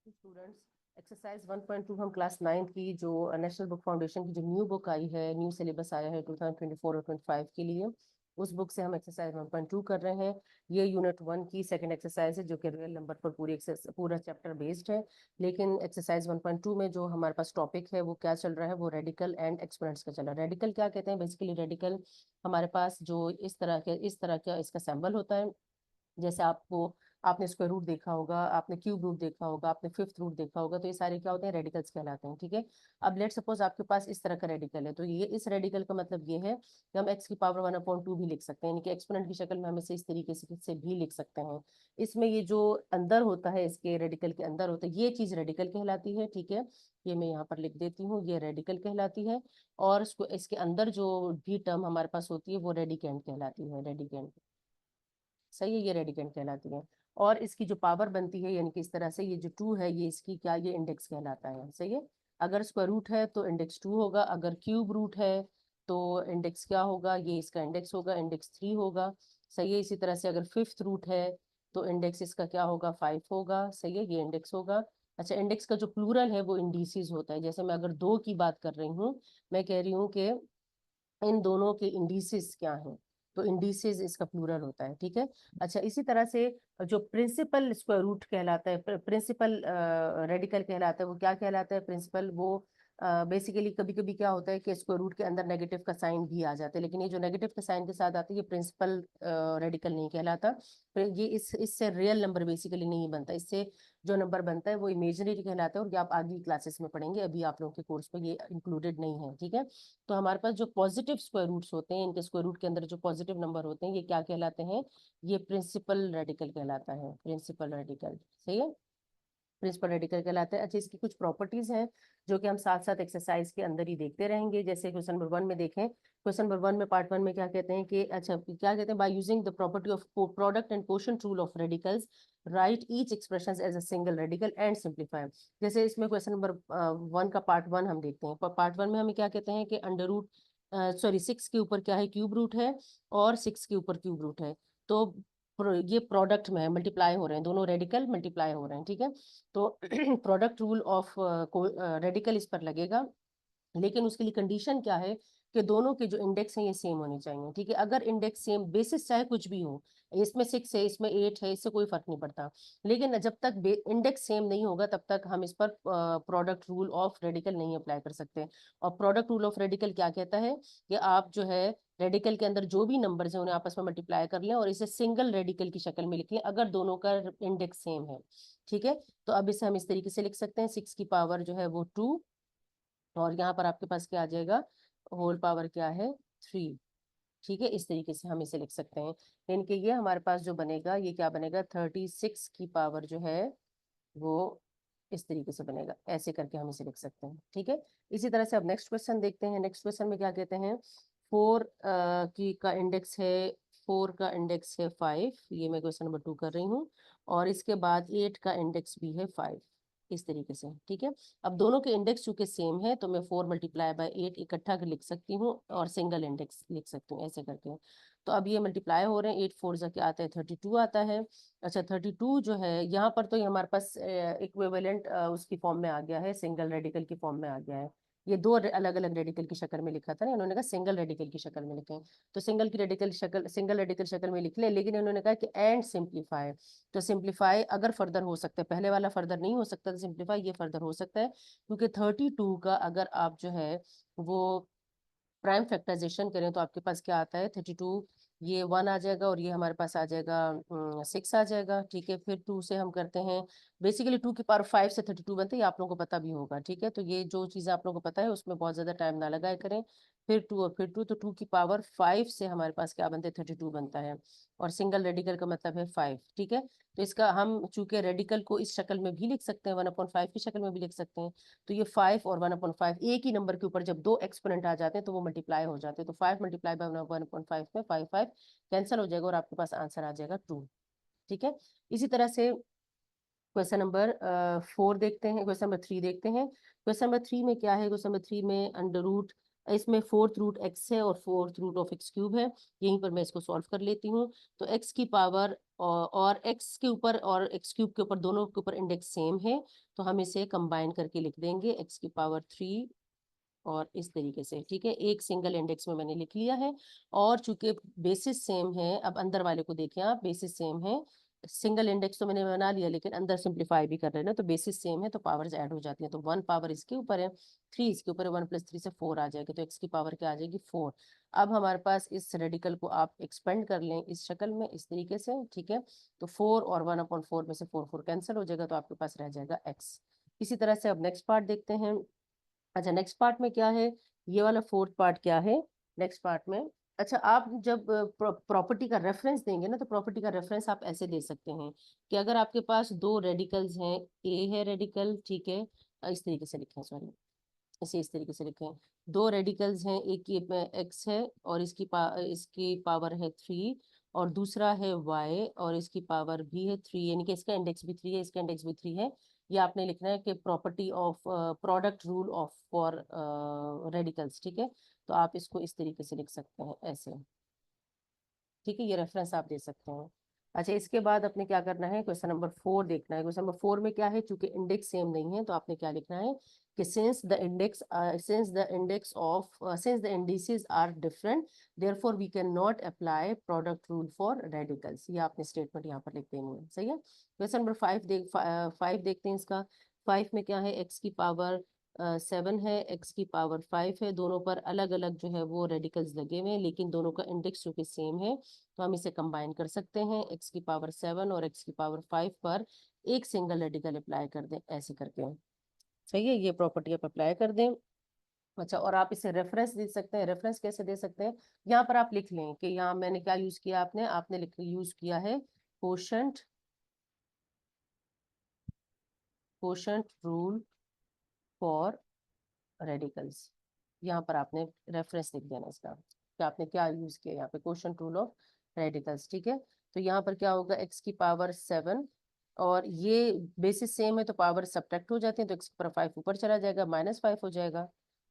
Students, exercise 1.2 हम class 9 की जो नेशनल बुक फाउंडेशन की जो न्यू बुक आई है, न्यू सिलेबस आया है 2024 और 25 के लिए, उस बुक से हम एक्सरसाइज 1.2 कर रहे हैं। ये यूनिट 1 की सेकंड एक्सरसाइज है जो कि रियल नंबर पर पूरा चैप्टर बेस्ड है। लेकिन एक्सरसाइज 1.2 में जो हमारे पास टॉपिक है वो क्या चल रहा है, वो रेडिकल एंड एक्सपोनेंट्स का चल रहा है। रेडिकल क्या कहते हैं? बेसिकली रेडिकल हमारे पास जो इस तरह का इसका सिंबल होता है। जैसे आपने स्क्वायर रूट देखा होगा, आपने क्यूब रूट देखा होगा, आपने फिफ्थ रूट देखा होगा, तो ये सारे क्या होते हैं? रेडिकल्स कहलाते हैं। ठीक है। अब लेट सपोज आपके पास इस तरह का रेडिकल है, तो ये इस रेडिकल का मतलब ये है कि हम एक्स की पावर 1/2 भी लिख सकते हैं, यानी कि एक्सपोनेंट की शक्ल में हम इसे इस तरीके से भी लिख सकते हैं। इसमें ये जो अंदर होता है, इसके रेडिकल के अंदर होता है, ये चीज रेडिकल कहलाती है। ठीक है। ये मैं यहाँ पर लिख देती हूँ, ये रेडिकल कहलाती है। और इसके अंदर जो भी टर्म हमारे पास होती है वो रेडिकेंड कहलाती है। रेडिकेंड, सही है, ये रेडिकेंट कहलाती है। और इसकी जो पावर बनती है, यानी कि इस तरह से ये जो 2 है, ये इसकी क्या, ये इंडेक्स कहलाता है। सही है। अगर स्क्वायर रूट है तो इंडेक्स 2 होगा, अगर क्यूब रूट है तो इंडेक्स क्या होगा? ये इसका इंडेक्स होगा, इंडेक्स 3 होगा। सही है। इसी तरह से अगर फिफ्थ रूट है तो इंडेक्स इसका क्या होगा? 5 होगा। सही है, ये इंडेक्स होगा। अच्छा, इंडेक्स का जो प्लूरल है वो इंडिसेस होता है। जैसे मैं अगर 2 की बात कर रही हूँ, मैं कह रही हूँ कि इन दोनों के इंडिसेस क्या हैं, तो इंडिसेस इसका प्लूरल होता है। ठीक है। अच्छा, इसी तरह से जो प्रिंसिपल स्क्वायर रूट कहलाता है, प्रिंसिपल रेडिकल कहलाता है, वो क्या कहलाता है? प्रिंसिपल वो बेसिकली कभी कभी क्या होता है कि स्क्वायर रूट के अंदर नेगेटिव का साइन भी आ जाता है, लेकिन ये जो नेगेटिव का साइन के साथ आता है ये प्रिंसिपल रेडिकल नहीं कहलाता। फिर ये इससे रियल नंबर बेसिकली नहीं बनता, इससे जो नंबर बनता है वो इमेजिनरी कहलाता है, और ये आप आगे क्लासेस में पढ़ेंगे, अभी आप लोगों के कोर्स में ये इंक्लूडेड नहीं है। ठीक है। तो हमारे पास जो पॉजिटिव स्क्वायर रूट्स होते हैं, इनके स्क्वायर रूट के अंदर जो पॉजिटिव नंबर होते हैं, ये क्या कहलाते हैं? ये प्रिंसिपल रेडिकल कहलाता है। प्रिंसिपल रेडिकल, सही है, प्रिंसिपल रेडिकल कहलाता है। अच्छा, इसकी कुछ प्रॉपर्टीज हैं जो कि हम साथ साथ एक्सरसाइज के अंदर ही देखते रहेंगे। जैसे क्वेश्चन नंबर 1 में देखें, क्वेश्चन नंबर 1 में पार्ट 1 में क्या कहते हैं कि, अच्छा क्या कहते हैं, by using the property of product and quotient rule of radicals write each expression as a single radical and simplify. जैसे इसमें क्वेश्चन नंबर 1 का पार्ट 1 हम देखते हैं। पार्ट 1 में हमें क्या कहते हैं कि अंडर रूट, सॉरी 6 के ऊपर क्या है? क्यूब रूट है, और 6 के ऊपर क्यूब रूट है। तो ये प्रोडक्ट में है, मल्टीप्लाई हो रहे हैं, दोनों रेडिकल मल्टीप्लाई हो रहे हैं। ठीक है। तो प्रोडक्ट रूल ऑफ रेडिकल इस पर लगेगा, लेकिन उसके लिए कंडीशन क्या है कि दोनों के जो इंडेक्स हैं ये सेम होने चाहिए। ठीक है। अगर इंडेक्स सेम, बेसिस चाहे कुछ भी हो, इसमें 6 है, इसमें 8 है, इससे कोई फर्क नहीं पड़ता, लेकिन जब तक इंडेक्स सेम नहीं होगा तब तक हम इस पर प्रोडक्ट रूल ऑफ रेडिकल नहीं अप्लाई कर सकते। और प्रोडक्ट रूल ऑफ रेडिकल क्या कहता है कि आप जो है रेडिकल के अंदर जो भी नंबर्स हैं उन्हें आपस में मल्टीप्लाई कर लें और इसे सिंगल रेडिकल की शक्ल में लिख लें अगर दोनों का इंडेक्स सेम है। ठीक है। तो अब इसे हम इस तरीके से लिख सकते हैं, 6 की पावर जो है वो 2, और यहाँ पर आपके पास क्या आ जाएगा? होल पावर क्या है? 3। ठीक है। इस तरीके से हम इसे लिख सकते हैं, यानी कि ये हमारे पास जो बनेगा ये क्या बनेगा? 36 की पावर जो है वो इस तरीके से बनेगा। ऐसे करके हम इसे लिख सकते हैं। ठीक है। इसी तरह से अब नेक्स्ट क्वेश्चन देखते हैं। नेक्स्ट क्वेश्चन में क्या कहते हैं? 4 की का इंडेक्स है, 4 का इंडेक्स है 5, ये मैं क्वेश्चन नंबर 2 कर रही हूँ, और इसके बाद 8 का इंडेक्स भी है 5, इस तरीके से। ठीक है। अब दोनों के इंडेक्स चूंकि सेम है तो मैं 4 × 8 इकट्ठा कर लिख सकती हूँ और सिंगल इंडेक्स लिख सकती हूँ, ऐसे करके। तो अब ये मल्टीप्लाई हो रहे हैं, 8 4 जा के आता है 32 आता है। अच्छा, 32 जो है यहाँ पर तो ये हमारे पास इक्विवेलेंट उसकी फॉर्म में आ गया है, सिंगल रेडिकल की फॉर्म में आ गया है। ये दो अलग अलग रेडिकल की शक्ल में लिखा था ना, इन्होंने कहा सिंगल रेडिकल की शक्ल में लिखें, तो सिंगल रेडिकल शक्ल में लिख ले, लेकिन इन्होंने कहा कि एंड सिंप्लीफाई। तो सिंप्लीफाई अगर फर्दर हो सकता है, पहले वाला फर्दर नहीं हो सकता, तो सिंप्लीफाई ये फर्दर हो सकता है, क्योंकि 32 का अगर आप जो है वो प्राइम फैक्टराइजेशन करें तो आपके पास क्या आता है? 32, ये 1 आ जाएगा और ये हमारे पास आ जाएगा 6 आ जाएगा। ठीक है। फिर 2 से हम करते हैं, बेसिकली 2 की पावर 5 से 32 बनते हैं, ये आप लोगों को पता भी होगा। ठीक है। तो ये जो चीज़ें आप लोगों को पता है उसमें बहुत ज़्यादा टाइम ना लगाए करें। फिर 2 और फिर 2, तो 2 की पावर 5 से हमारे पास क्या बनते हैं? 32 बनता है, और सिंगल रेडिकल का मतलब है 5। ठीक है। तो इसका हम चूंकि रेडिकल को इस शक्ल में भी लिख सकते हैं, 1/5 की शक्ल में भी लिख सकते हैं, तो ये 5 और 1/5 एक ही नंबर के ऊपर जब दो एक्सपोनेंट आ जाते हैं तो वो मल्टीप्लाई हो जाते हैं, तो 5 मल्टीप्लाई बाय 1/5 में 5 5 कैंसिल हो जाएगा और आपके पास आंसर आ जाएगा 2। ठीक है। इसी तरह से क्वेश्चन नंबर 4 देखते हैं, क्वेश्चन नंबर 3 देखते हैं। क्वेश्चन नंबर 3 में क्या है? क्वेश्चन नंबर 3 में अंडर रूट, इसमें फोर्थ रूट एक्स है और fourth root of x cube है, यहीं पर मैं इसको सॉल्व कर लेती हूँ। तो एक्स की पावर और x के ऊपर और x क्यूब के ऊपर दोनों के ऊपर इंडेक्स सेम है, तो हम इसे कंबाइन करके लिख देंगे x की पावर 3 और इस तरीके से। ठीक है, एक सिंगल इंडेक्स में मैंने लिख लिया है। और चूंकि बेसिस सेम है, अब अंदर वाले को देखिए आप, बेसिस सेम है, सिंगल इंडेक्स तो मैंने बना लिया लेकिन अंदर सिंप्लीफाई भी कर रहे हैं ना, तो बेसिस सेम है तो पावर्स ऐड हो जाती है। तो 1 पावर इसके ऊपर है, 3 इसके ऊपर है, 1 + 3 से 4 आ जाएगा, तो x की पावर क्या आ जाएगी 4। अब हमारे पास इस रेडिकल को आप एक्सपेंड कर लें इस शक्ल में, इस तरीके से। ठीक है, तो 4 और 1/4 में से 4 कैंसिल हो जाएगा, तो आपके पास रह जाएगा x। इसी तरह से अब नेक्स्ट पार्ट देखते हैं। अच्छा, नेक्स्ट पार्ट में क्या है, ये वाला फोर्थ पार्ट क्या है नेक्स्ट पार्ट में। अच्छा, आप जब प्रॉपर्टी का रेफरेंस देंगे ना, तो प्रॉपर्टी का रेफरेंस आप ऐसे दे सकते हैं कि अगर आपके पास दो रेडिकल्स हैं, ए है रेडिकल, ठीक है, इस तरीके से लिखें, सॉरी, इसे इस तरीके से लिखें। दो रेडिकल्स हैं, एक की एक्स है और इसकी पावर है 3, और दूसरा है वाई और इसकी पावर भी है 3, यानी कि इसका इंडेक्स भी 3 है, इसका इंडेक्स भी 3 है। ये आपने लिखना है कि property of product rule of for radicals. ठीक है, तो आप इसको इस तरीके से लिख सकते हैं ऐसे। ठीक है, ये रेफरेंस आप दे सकते हैं। अच्छा, इसके बाद अपने क्या करना है, क्वेश्चन नंबर 4 देखना है। क्वेश्चन नंबर 4 में क्या है, चूंकि इंडेक्स सेम नहीं है तो आपने क्या लिखना है कि since the indices are different, therefore we cannot apply product rule for radicals। ये आपने स्टेटमेंट यहाँ पर लिख देनी है। सही है। क्वेश्चन नंबर 5 देखते हैं इसका। 5 में क्या है, x की पावर 7 है, x की पावर 5 है, दोनों पर अलग अलग जो है वो रेडिकल्स लगे हुए हैं, लेकिन दोनों का इंडेक्स जो कि सेम है, तो हम इसे कंबाइन कर सकते हैं। x की पावर 7 और x की पावर 5 पर एक सिंगल रेडिकल अप्लाई कर दें, ऐसे करके। सही है, ये प्रॉपर्टी आप अप्लाई कर दें। अच्छा, और आप इसे रेफरेंस दे सकते हैं। रेफरेंस कैसे दे सकते हैं, यहाँ पर आप लिख लें कि यहाँ मैंने क्या यूज किया, आपने आपने यूज किया है कोशेंट रूल फॉर रेडिकल्स। यहाँ पर आपने रेफरेंस लिख देना इसका कि आपने क्या यूज किया यहाँ पे, क्वोशंट रूल ऑफ रेडिकल्स। ठीक है, तो यहाँ पर क्या होगा, x की पावर 7 और ये बेसिस सेम है तो पावर सब्ट्रैक्ट हो जाते हैं, तो x की पावर 5 ऊपर चला जाएगा, -5 हो जाएगा,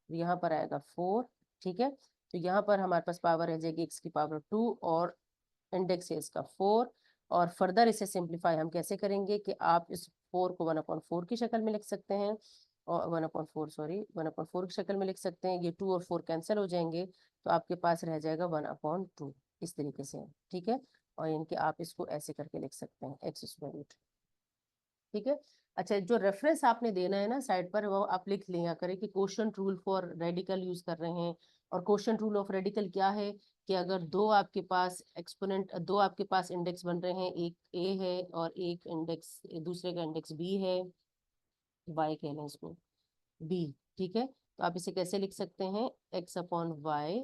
तो यहाँ पर आएगा 4। ठीक है, तो यहाँ पर हमारे पास पावर रह जाएगी x की पावर 2 और इंडेक्स है इसका 4। और फर्दर इसे सिंप्लीफाई हम कैसे करेंगे कि आप इस 4 को 1/4 की शक्ल में लिख सकते हैं, और 1/4, सॉरी, 1/4 की शक्ल में लिख सकते हैं। ये 2 और 4 कैंसिल हो जाएंगे, तो आपके पास रह जाएगा 1/2 इस तरीके से। ठीक है, और इनके आप इसको ऐसे करके लिख सकते हैं x²। ठीक है। अच्छा, जो रेफरेंस आपने देना है ना साइड पर, वो आप लिख लिया करें कि quotient rule for radical use कर रहे हैं। और क्वोशंट रूल ऑफ रेडिकल क्या है कि अगर दो आपके पास एक्सपोनेंट, दो आपके पास इंडेक्स बन रहे हैं, एक ए है और एक इंडेक्स, दूसरे का इंडेक्स बी है, वाई कह लें इसको, बी। ठीक है, तो आप इसे कैसे लिख सकते हैं, x/y,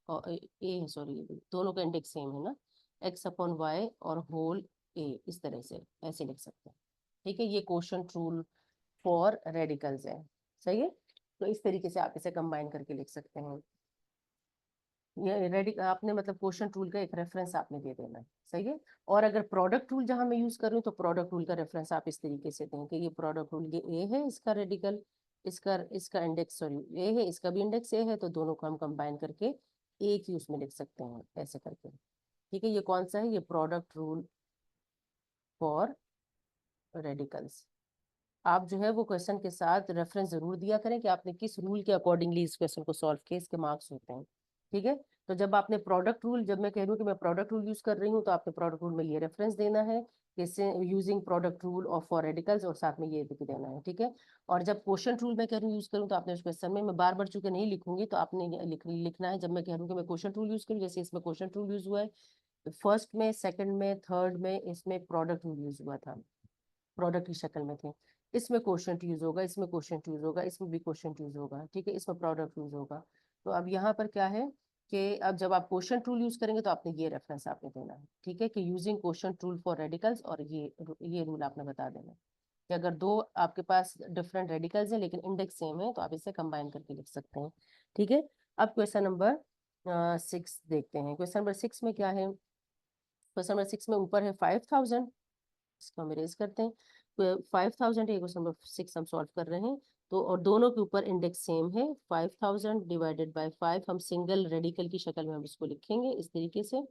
और ए, सॉरी, दोनों का इंडेक्स सेम है ना, x/y और होल ए, इस तरह से ऐसे लिख सकते हैं। ठीक है, ये क्वोशंट रूल फॉर रेडिकल्स है। सही है, तो इस तरीके से आप इसे कंबाइन करके लिख सकते हैं। ये रेडिक आपने मतलब क्वोशंट रूल का एक रेफरेंस आपने दे देना है। सही है। और अगर प्रोडक्ट रूल जहां मैं यूज कर रही हूँ, तो प्रोडक्ट रूल का रेफरेंस आप इस तरीके से दें कि ये प्रोडक्ट रूल, ये ए है इसका रेडिकल, इसका इसका इंडेक्स, सॉरी, ए है, इसका भी इंडेक्स ए है, तो दोनों को हम कंबाइन करके एक ही उसमें लिख सकते हैं ऐसे करके। ठीक है, ये कौन सा है, ये प्रोडक्ट रूल फॉर रेडिकल्स। आप जो है वो क्वेश्चन के साथ रेफरेंस जरूर दिया करें कि आपने किस रूल के अकॉर्डिंगली इस क्वेश्चन को सॉल्व किया, इसके मार्क्स होते हैं। ठीक है, तो जब आपने प्रोडक्ट रूल, जब मैं कह रही हूँ कि मैं प्रोडक्ट रूल यूज कर रही हूँ, तो आपने प्रोडक्ट रूल में ये रेफरेंस देना है कि using product rule of for radicals, और साथ में ये लिख देना है। ठीक है, और जब क्वोशंट रूल मैं कह रही हूँ यूज करूँ, तो आपने उस क्वेश्चन में, मैं बार बार चूंकि नहीं लिखूंगी, तो आपने लिखना है, जब मैं कह रही हूँ कि मैं क्वोशंट रूल यूज करूँ, जैसे इसमें क्वोशंट रूल यूज हुआ है, फर्स्ट में, सेकंड में, थर्ड में इसमें प्रोडक्ट रूल यूज हुआ था, प्रोडक्ट की शक्ल में थे। इसमें क्वोशंट यूज होगा, इसमें क्वोशंट यूज होगा, इसमें भी क्वोशंट यूज होगा। ठीक है, इसमें प्रोडक्ट यूज होगा। तो अब यहाँ पर क्या है कि अब जब आप क्वोशंट रूल यूज करेंगे, तो आपने ये रेफरेंस आपने देना है। ठीक है, कि using quotient rule for radicals, और ये रूल आपने बता देना है कि अगर दो आपके पास डिफरेंट रेडिकल्स हैं लेकिन इंडेक्स सेम है, तो आप इसे कंबाइन करके लिख सकते हैं। ठीक है, अब क्वेश्चन नंबर 6 देखते हैं। क्वेश्चन नंबर 6 में क्या है, क्वेश्चन नंबर 6 में ऊपर है 5000, इसको हम इरेज करते हैं। 5000 है, क्वेश्चन नंबर 6 हम सॉल्व कर रहे हैं, तो और दोनों के ऊपर इंडेक्स सेम है। 5000 डिवाइडेड बाय 5, हम सिंगल रेडिकल की शक्ल में हम इसको लिखेंगे इस तरीके से।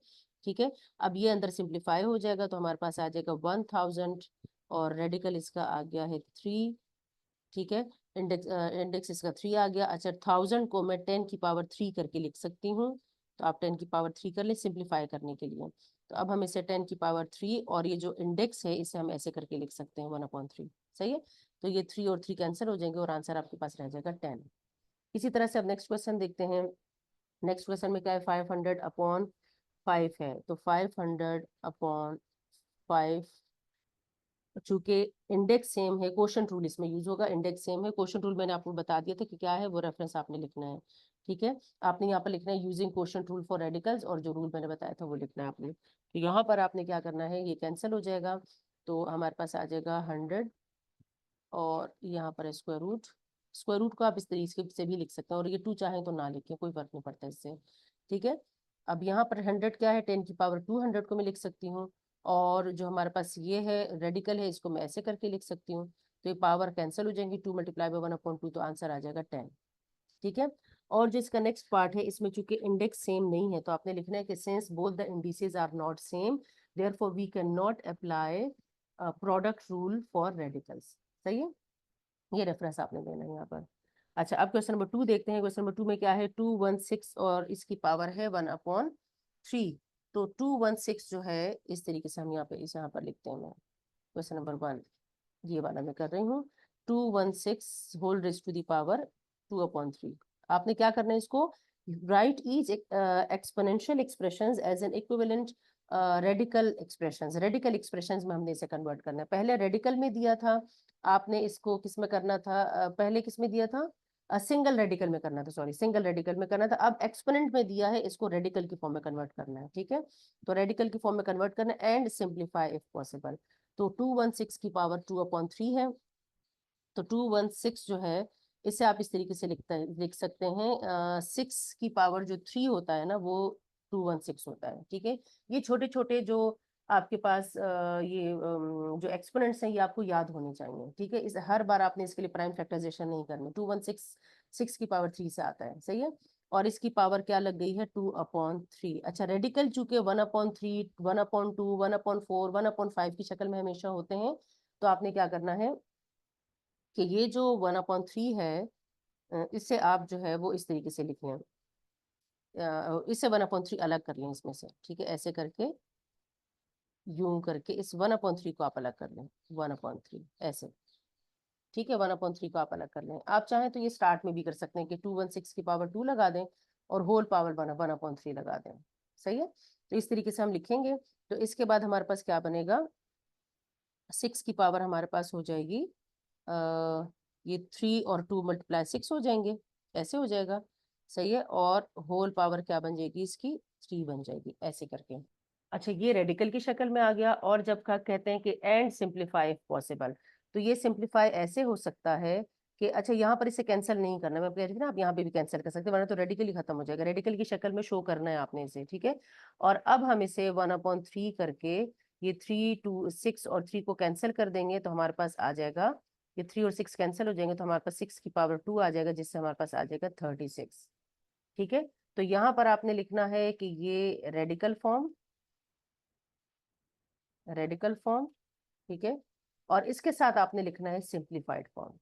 ठीक है, अब ये अंदर सिंप्लीफाई हो जाएगा तो हमारे पास आ जाएगा 1000 और रेडिकल इसका आ गया है 3। ठीक है, इंडेक्स इसका 3 आ गया। अच्छा, 1000 को मैं 10 की पावर 3 करके लिख सकती हूँ, तो आप 10 की पावर 3 कर ले सिंप्लीफाई करने के लिए। तो अब हम इसे 10 की पावर 3 और ये जो इंडेक्स है इसे हम ऐसे करके लिख सकते हैं 1/3। सही है, तो ये 3 और 3 कैंसिल हो जाएंगे और आंसर आपके पास रह जाएगा 10। इसी तरह से अब नेक्स्ट क्वेश्चन देखते हैं। नेक्स्ट क्वेश्चन में क्या है, 500/5 है, तो 500/5, चूंकि इंडेक्स सेम है, क्वोशंट रूल इसमें यूज होगा, इंडेक्स सेम है। क्वोशंट रूल मैंने आपको बता दिया था कि क्या है, वो रेफरेंस आपने लिखना है। ठीक है, आपने यहाँ पर लिखना है using quotient rule for radicals, और जो रूल मैंने बताया था वो लिखना है आपने। तो यहाँ पर आपने क्या करना है, ये कैंसिल हो जाएगा, तो हमारे पास आ जाएगा 100 और यहाँ पर स्क्वायर रूट। स्क्वायर रूट को आप इस तरीके से भी लिख सकते हैं, और ये 2 चाहें तो ना लिखें, कोई फर्क नहीं पड़ता इससे। ठीक है, अब यहाँ पर 100 क्या है, 10 की पावर 200 को मैं लिख सकती हूँ, और जो हमारे पास ये है रेडिकल है, इसको मैं ऐसे करके लिख सकती हूँ। तो ये पावर कैंसिल हो जाएंगी, 2 × 1/2, तो आंसर आ जाएगा 10। ठीक है, और जो इसका नेक्स्ट पार्ट है, इसमें चूंकि इंडेक्स सेम नहीं है, तो आपने लिखना है कि since both the indices are not same therefore we can not apply product rule for radicals. सही है, ये रेफरेंस आपने देना है यहाँ पर। अच्छा, अब क्वेश्चन नंबर 2 देखते हैं। क्वेश्चन नंबर 2 में क्या है, 216 और इसकी पावर है 1/3। तो 216 जो है इस तरीके से हम यहाँ पर लिखते हैं। मैं क्वेश्चन नंबर 1 ये वाला मैं कर रही हूँ, 216 whole raise to the power 2/3। आपने क्या करना है, इसको write each exponential expressions as an equivalent radical expressions. Radical expressions में हमने इसे कन्वर्ट करना है। पहले रेडिकल में दिया था, आपने इसको किस में करना था, पहले किस में दिया था, सिंगल रेडिकल में करना था, सॉरी सिंगल रेडिकल में करना था। अब एक्सपोनेंट में दिया है, इसको रेडिकल की फॉर्म में कन्वर्ट करना है। ठीक है, तो रेडिकल की फॉर्म में कन्वर्ट करना है एंड सिंप्लीफाई इफ पॉसिबल। तो 216 की पावर 2/3 है, तो 216 जो है इसे आप इस तरीके से लिख सकते हैं, 6 की पावर जो 3 होता है ना, वो 216 होता है। ठीक है, ये छोटे छोटे जो आपके पास जो एक्सपोनेंट्स हैं ये आपको याद होने चाहिए। ठीक है, इस हर बार आपने इसके लिए प्राइम फैक्टराइजेशन नहीं करनी। 216 6 की पावर 3 से आता है। सही है, और इसकी पावर क्या लग गई है, 2/3। अच्छा, रेडिकल चूंकि 1/3, 1/2, 1/4, 1/5 की शक्ल में हमेशा होते हैं, तो आपने क्या करना है कि ये जो 1/3 है, इसे आप जो है वो इस तरीके से लिख लें, इसे 1/3 अलग कर लें इसमें से। ठीक है, ऐसे करके यूं करके इस 1/3 को आप अलग कर लें, 1/3 ऐसे। ठीक है, 1/3 को आप अलग कर लें। आप चाहें तो ये स्टार्ट में भी कर सकते हैं कि 216 की पावर 2 लगा दें और होल पावर 1/3 लगा दें। सही है, तो इस तरीके से हम लिखेंगे। तो इसके बाद हमारे पास क्या बनेगा, 6 की पावर हमारे पास हो जाएगी, ये 3 और 2 × 6 हो जाएंगे, ऐसे हो जाएगा। सही है, और होल पावर क्या बन जाएगी इसकी, 3 बन जाएगी, ऐसे करके। अच्छा, ये रेडिकल की शक्ल में आ गया। और जब का कहते हैं कि एंड सिंप्लीफाई इफ पॉसिबल, तो ये सिंप्लीफाई ऐसे हो सकता है कि, अच्छा यहाँ पर इसे कैंसिल नहीं करना, मैं कह रही थी ना, आप यहाँ पे भी कैंसिल कर सकते हैं, वरना तो रेडिकल ही खत्म हो जाएगा। रेडिकल की शक्ल में शो करना है आपने इसे। ठीक है, और अब हम इसे 1/3 करके ये 3 2 6 और 3 को कैंसिल कर देंगे, तो हमारे पास आ जाएगा, ये 3 और 6 कैंसिल हो जाएंगे, तो हमारे पास 6 की पावर 2 आ जाएगा, जिससे हमारे पास आ जाएगा 36। ठीक है, तो यहाँ पर आपने लिखना है कि ये रेडिकल फॉर्म। ठीक है, और इसके साथ आपने लिखना है सिंप्लीफाइड फॉर्म।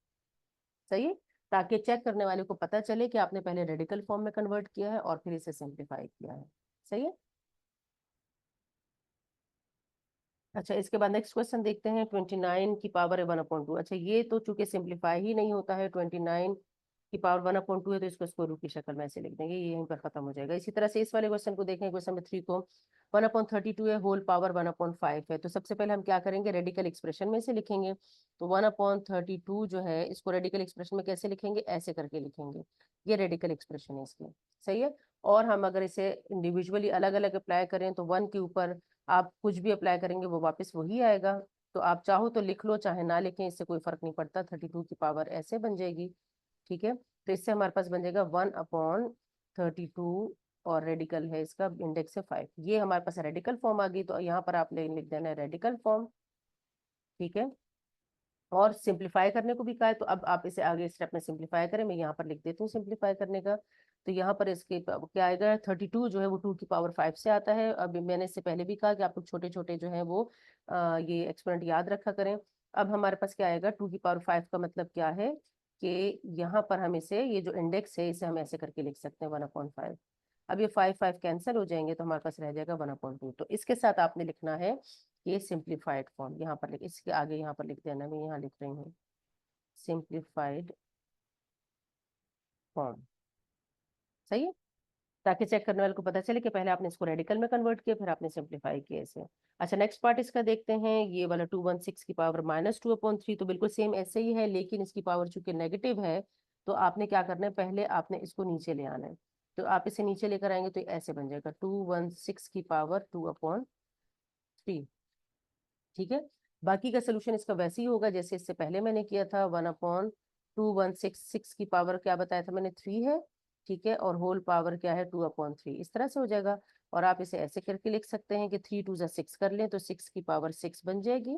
सही है, ताकि चेक करने वाले को पता चले कि आपने पहले रेडिकल फॉर्म में कन्वर्ट किया है और फिर इसे सिंप्लीफाई किया है। सही है, अच्छा इसके बाद नेक्स्ट क्वेश्चन देखते हैं। 29 की पावर 1/2। अच्छा, ये तो चूंकि सिंप्लीफाई ही नहीं होता है, 29 की पावर 1/2 है, तो इसको स्क्वायर रूट की शक्ल में ऐसे लिख देंगे, ये यहीं पर खत्म हो जाएगा। इसी तरह से इस वाले क्वेश्चन को देखें, क्वेश्चन नंबर 3 को, 1/32 है, होल पावर 1/5 है। तो सबसे पहले हम क्या करेंगे, रेडिकल एक्सप्रेशन में से लिखेंगे। तो 1/32 जो है इसको रेडिकल एक्सप्रेशन में कैसे लिखेंगे, ऐसे करके लिखेंगे। ये रेडिकल एक्सप्रेशन है इसकी। सही है, और हम अगर इसे इंडिविजुअली अलग अलग अप्लाई करें, तो 1 के ऊपर आप कुछ भी अप्लाई करेंगे वो वापस वही आएगा। तो आप चाहो तो लिख लो, चाहे ना लिखें, इससे कोई फर्क नहीं पड़ता। 32 की पावर ऐसे बन जाएगी। ठीक है, तो इससे हमारे पास बन जाएगा 1/32, और रेडिकल है इसका इंडेक्स है 5। ये हमारे पास रेडिकल फॉर्म आ गई, तो यहाँ पर आप लिख देना है रेडिकल फॉर्म। ठीक है, और सिंप्लीफाई करने को भी कहा है, तो अब आप इसे आगे स्टेप में सिंप्लीफाई करें। मैं यहाँ पर लिख देती हूँ सिंप्लीफाई करने का। तो यहाँ पर इसके क्या आएगा, 32 जो है वो 2 की पावर 5 से आता है। अब मैंने इससे पहले भी कहा कि आप लोग छोटे छोटे जो है वो ये एक्सपोनेंट याद रखा करें। अब हमारे पास क्या आएगा, 2 की पावर 5 का मतलब क्या है कि यहाँ पर हम इसे, ये जो इंडेक्स है इसे हम ऐसे करके लिख सकते हैं 1/5। अब ये 5 कैंसिल हो जाएंगे तो हमारे पास रह जाएगा 1/2। तो इसके साथ आपने लिखना है ये सिंप्लीफाइड फॉर्म, यहाँ पर लिख, इसके आगे यहाँ पर लिख देना, मैं यहाँ लिख रही हूँ सिंप्लीफाइड फॉर्म। सही है, ताकि चेक करने वाले को पता चले कि पहले आपने इसको रेडिकल में कन्वर्ट किया, फिर आपने सिंप्लीफाई किया इसे। अच्छा, नेक्स्ट पार्ट इसका देखते हैं, ये वाला 216 की पावर -2/3, तो बिल्कुल सेम ऐसे ही है, लेकिन इसकी पावर चूंकि नेगेटिव है तो आपने क्या करना है, पहले आपने इसको नीचे ले आना है। तो आप इसे नीचे लेकर आएंगे तो ऐसे बन जाएगा 216 की पावर 2/3। ठीक है, बाकी का सोल्यूशन इसका वैसे ही होगा जैसे इससे पहले मैंने किया था, 1/2 166 की पावर क्या बताया था मैंने, 3 है। ठीक है, और होल पावर क्या है, 2/3, इस तरह से हो जाएगा। और आप इसे ऐसे करके लिख सकते हैं कि 3 2 6 कर लें तो 6 की पावर 6 बन जाएगी।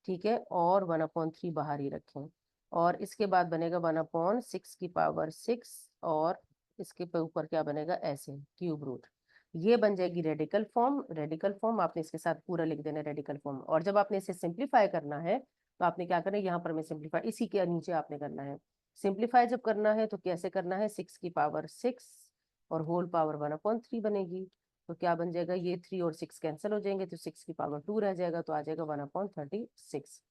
ठीक है, और 1/3 बाहर ही रखें, और इसके बाद बनेगा 1/6 की पावर 6, और इसके ऊपर क्या बनेगा, ऐसे क्यूब रूट। ये बन जाएगी रेडिकल फॉर्म। रेडिकल फॉर्म आपने इसके साथ पूरा लिख देना रेडिकल फॉर्म। और जब आपने इसे सिंप्लीफाई करना है तो आपने क्या करना है, यहाँ पर मैं सिंप्लीफाई इसी के नीचे आपने करना है। सिंप्लीफाई जब करना है तो कैसे करना है, 6 की पावर 6 और होल पावर 1/3 बनेगी। तो क्या बन जाएगा, ये 3 और 6 कैंसिल हो जाएंगे तो 6 की पावर 2 रह जाएगा, तो आ जाएगा 1/36।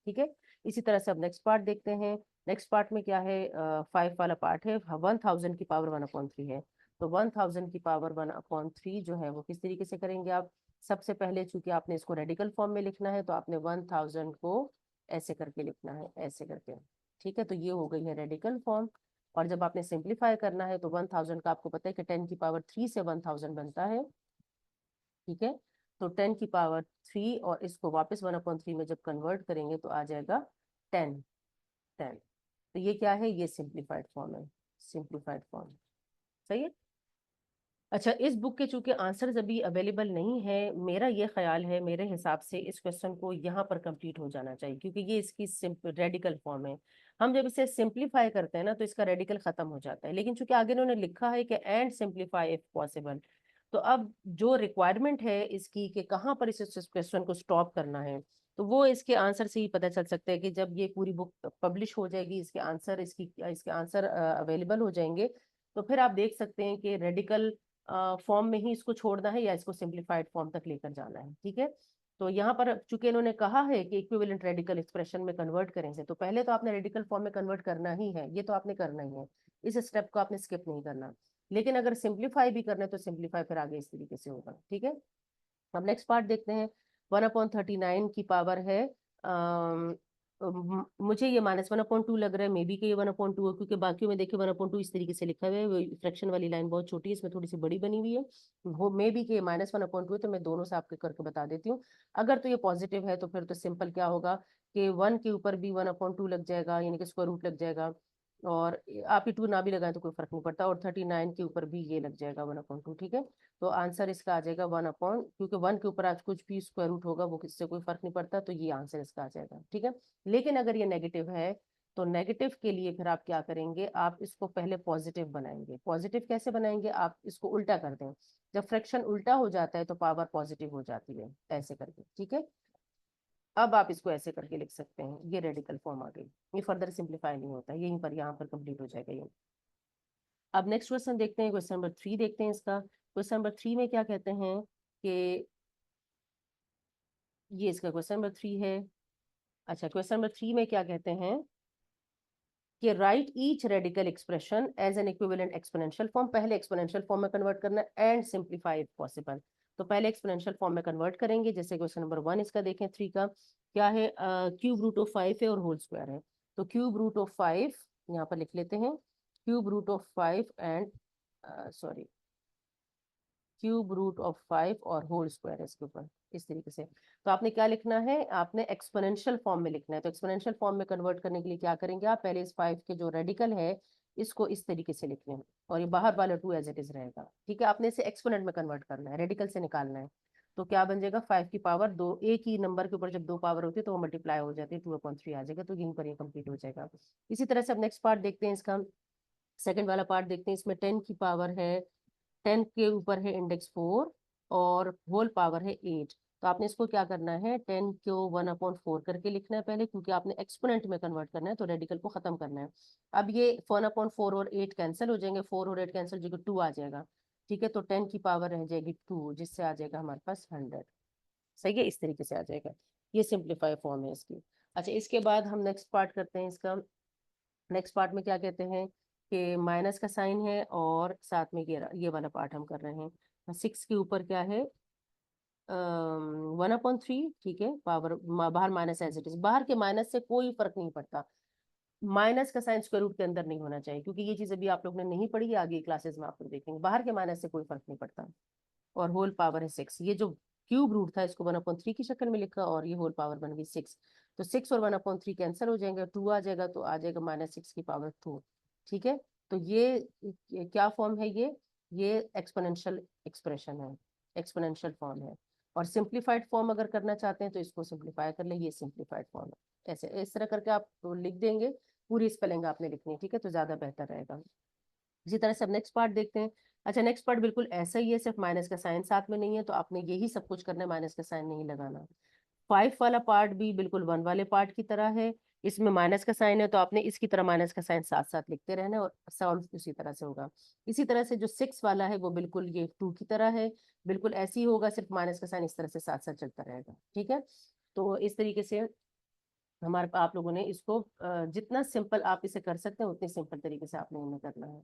ठीक है, इसी तरह से अब नेक्स्ट पार्ट देखते हैं। नेक्स्ट पार्ट में क्या है, 5 वाला पार्ट है, 1000 की पावर 1/3 है। तो 1000 की पावर 1/3 जो है वो किस तरीके से करेंगे आप, सबसे पहले चूंकि आपने इसको रेडिकल फॉर्म में लिखना है तो आपने 1000 को ऐसे करके लिखना है, ऐसे करके। ठीक है, तो ये हो गई है रेडिकल फॉर्म। और जब आपने सिंप्लीफाई करना है तो 1000 का आपको पता है कि 10 की पावर 3 से 1000 बनता है। ठीक है, तो 10 की पावर 3 और इसको वापस 1/3 में जब कन्वर्ट करेंगे तो आ जाएगा 10 10। तो ये क्या है, ये सिंप्लीफाइड फॉर्म है, सिंप्लीफाइड फॉर्म। सही है। अच्छा, इस बुक के चूंकि आंसर्स अभी अवेलेबल नहीं है, मेरा ये ख्याल है, मेरे हिसाब से इस क्वेश्चन को यहाँ पर कंप्लीट हो जाना चाहिए, क्योंकि ये इसकी रेडिकल फॉर्म है। हम जब इसे सिंप्लीफाई करते हैं ना तो इसका रेडिकल खत्म हो जाता है, लेकिन चूंकि आगे इन्होंने लिखा है कि एंड सिंप्लीफाई इफ पॉसिबल, तो अब जो रिक्वायरमेंट है इसकी कि कहाँ पर इस क्वेश्चन को स्टॉप करना है, तो वो इसके आंसर से ही पता चल सकता है कि जब ये पूरी बुक पब्लिश हो जाएगी, इसके आंसर अवेलेबल हो जाएंगे, तो फिर आप देख सकते हैं कि रेडिकल फॉर्म में ही इसको छोड़ना है या इसको सिंप्लीफाइड फॉर्म तक लेकर जाना है। ठीक है, तो यहाँ पर चूंकि इन्होंने कहा है कि इक्विवेलेंट रेडिकल एक्सप्रेशन में कन्वर्ट करेंगे, तो पहले तो आपने रेडिकल फॉर्म में कन्वर्ट करना ही है, ये तो आपने करना ही है, इस स्टेप को आपने स्किप नहीं करना। लेकिन अगर सिंप्लीफाई भी करना है तो सिंप्लीफाई फिर आगे इस तरीके से होगा। ठीक है, अब नेक्स्ट पार्ट देखते हैं। 1/39 की पावर है, मुझे ये -1/2 लग रहा है, मे बी कि ये 1/2 है, क्योंकि बाकी में देखिए 1/2 इस तरीके से लिखा हुआ है, फ्रैक्शन वाली लाइन बहुत छोटी है, इसमें थोड़ी सी बड़ी बनी हुई है। वो मे बी कि -1/2 है, तो मैं दोनों से आपके करके बता देती हूँ। अगर तो ये पॉजिटिव है तो फिर तो सिंपल क्या होगा कि 1 के ऊपर भी 1/2 लग जाएगा, यानी कि स्क्वायर रूट लग जाएगा। और आप ये 2 ना भी लगाएं तो कोई फर्क नहीं पड़ता, और 39 के ऊपर भी ये लग जाएगा 1/2। ठीक है, तो आंसर इसका आ जाएगा 1 क्योंकि 1 के ऊपर आज कुछ भी स्क्वायर रूट होगा वो किससे कोई फर्क नहीं पड़ता, तो ये आंसर इसका आ जाएगा। ठीक है, लेकिन अगर ये नेगेटिव है तो नेगेटिव के लिए फिर आप क्या करेंगे, आप इसको पहले पॉजिटिव बनाएंगे। पॉजिटिव कैसे बनाएंगे, आप इसको उल्टा कर दें, जब फ्रैक्शन उल्टा हो जाता है तो पावर पॉजिटिव हो जाती है, ऐसे करके। ठीक है, अब आप इसको ऐसे करके लिख सकते हैं, ये रेडिकल फॉर्म आ गई, ये फर्दर सिंप्लीफाई नहीं होता, यहीं पर यहाँ पर कंप्लीट हो जाएगा ये। अब नेक्स्ट क्वेश्चन देखते हैं, क्वेश्चन नंबर 3 देखते हैं इसका। क्वेश्चन नंबर 3 में क्या कहते हैं कि ये इसका क्वेश्चन नंबर 3 है। अच्छा, क्वेश्चन नंबर 3 में क्या कहते हैं कि write each radical expression as an equivalent exponential form. पहले एक्सपोनेंशियल फॉर्म में कन्वर्ट करना एंड सिंप्लीफाई इफ पॉसिबल। तो पहले एक्सपोनेंशियल फॉर्म में कन्वर्ट करेंगे, जैसे क्वेश्चन नंबर 1 इसका देखें, 3 का क्या है, क्यूब रूट ऑफ 5 है और होल स्क्वायर है। तो क्यूब रूट ऑफ 5 यहाँ पर लिख लेते हैं, cube root of 5 and sorry cube root of 5 और होल स्क्वायर है इसके ऊपर, इस तरीके से। तो आपने क्या लिखना है, आपने एक्सपोनेंशियल फॉर्म में लिखना है। तो एक्सपोनेंशियल फॉर्म में कन्वर्ट करने के लिए क्या करेंगे आप, पहले इस 5 के जो रेडिकल है इसको इस तरीके से लिख लें, और ये बाहर वाला 2 एज इट इज रहेगा। ठीक है, आपने इसे एक्सपोनेंट में कन्वर्ट करना है, रेडिकल से निकालना है। तो क्या बन जाएगा, 5 की पावर 2, एक ही नंबर के ऊपर जब 2 पावर होती है तो वो मल्टीप्लाई हो जाती है, 2/3 आ जाएगा, तो यहीं पर ये कंप्लीट हो जाएगा। इसी तरह से अब नेक्स्ट पार्ट देखते हैं इसका। सेकंड वाला पार्ट देखते हैं, इसमें 10 की पावर है, 10 के ऊपर है इंडेक्स 4 और होल पावर है 8। तो आपने इसको क्या करना है, 10 को 1/4 करके लिखना है पहले, क्योंकि आपने एक्सपोनेंट में कन्वर्ट करना है तो रेडिकल को खत्म करना है। अब ये 1/4 और 8 कैंसिल हो जाएंगे, 4 और 8 कैंसिल हो जाएगा, 2 आ जाएगा। ठीक है, तो 10 की पावर रह जाएगी 2, जिससे आ जाएगा हमारे पास 100। सही है, इस तरीके से आ जाएगा। ये सिंप्लीफाई फॉर्म है इसकी। अच्छा, इसके बाद हम नेक्स्ट पार्ट करते हैं इसका। नेक्स्ट पार्ट में क्या कहते हैं कि माइनस का साइन है और साथ में ये वाला पार्ट हम कर रहे हैं। 6 के ऊपर क्या है, 1/3। ठीक है, पावर बाहर माइनस एज इट इज, बाहर के माइनस से कोई फर्क नहीं पड़ता। माइनस का साइन स्क्वायर रूट के अंदर नहीं होना चाहिए, क्योंकि ये चीज अभी आप लोग ने नहीं पढ़ी है, आगे क्लासेस में आप लोग देखेंगे। बाहर के माइनस से कोई फर्क नहीं पड़ता। और होल पावर है 6। ये जो क्यूब रूट था इसको 1/3 की शक्ल में लिखा और ये होल पावर बन गई 6। तो 6 और 1/3 कैंसिल हो जाएंगे, 2 आ जाएगा, तो आ जाएगा -6 की पावर 2। ठीक है, तो ये क्या फॉर्म है, ये एक्सपोनेंशियल एक्सप्रेशन है, एक्सपोनेंशियल फॉर्म है। और सिंप्लीफाइड फॉर्म अगर करना चाहते हैं तो इसको सिंप्लीफाई कर ले, ये सिंप्लीफाइड फॉर्म है। ऐसे इस तरह करके आप लिख देंगे, पूरी स्पेलिंग आपने लिखनी है। ठीक है, तो ज्यादा बेहतर रहेगा। इसी तरह से अब नेक्स्ट पार्ट देखते हैं। अच्छा, नेक्स्ट पार्ट बिल्कुल ऐसा ही है, सिर्फ माइनस का साइन साथ में नहीं है, तो आपने यही सब कुछ करना है, माइनस का साइन नहीं लगाना। 5 वाला पार्ट भी बिल्कुल 1 वाले पार्ट की तरह है। इसमें माइनस का साइन है तो आपने इसकी तरह माइनस का साइन साथ साथ लिखते रहना है और सॉल्व उसी तरह से होगा। इसी तरह से जो 6 वाला है वो बिल्कुल ये 2 की तरह है, बिल्कुल ऐसे ही होगा, सिर्फ माइनस का साइन इस तरह से साथ साथ चलता रहेगा। ठीक है, तो इस तरीके से हमारे आप लोगों ने इसको जितना सिंपल आप इसे कर सकते हैं उतनी सिंपल तरीके से आपने इन्हें करना है।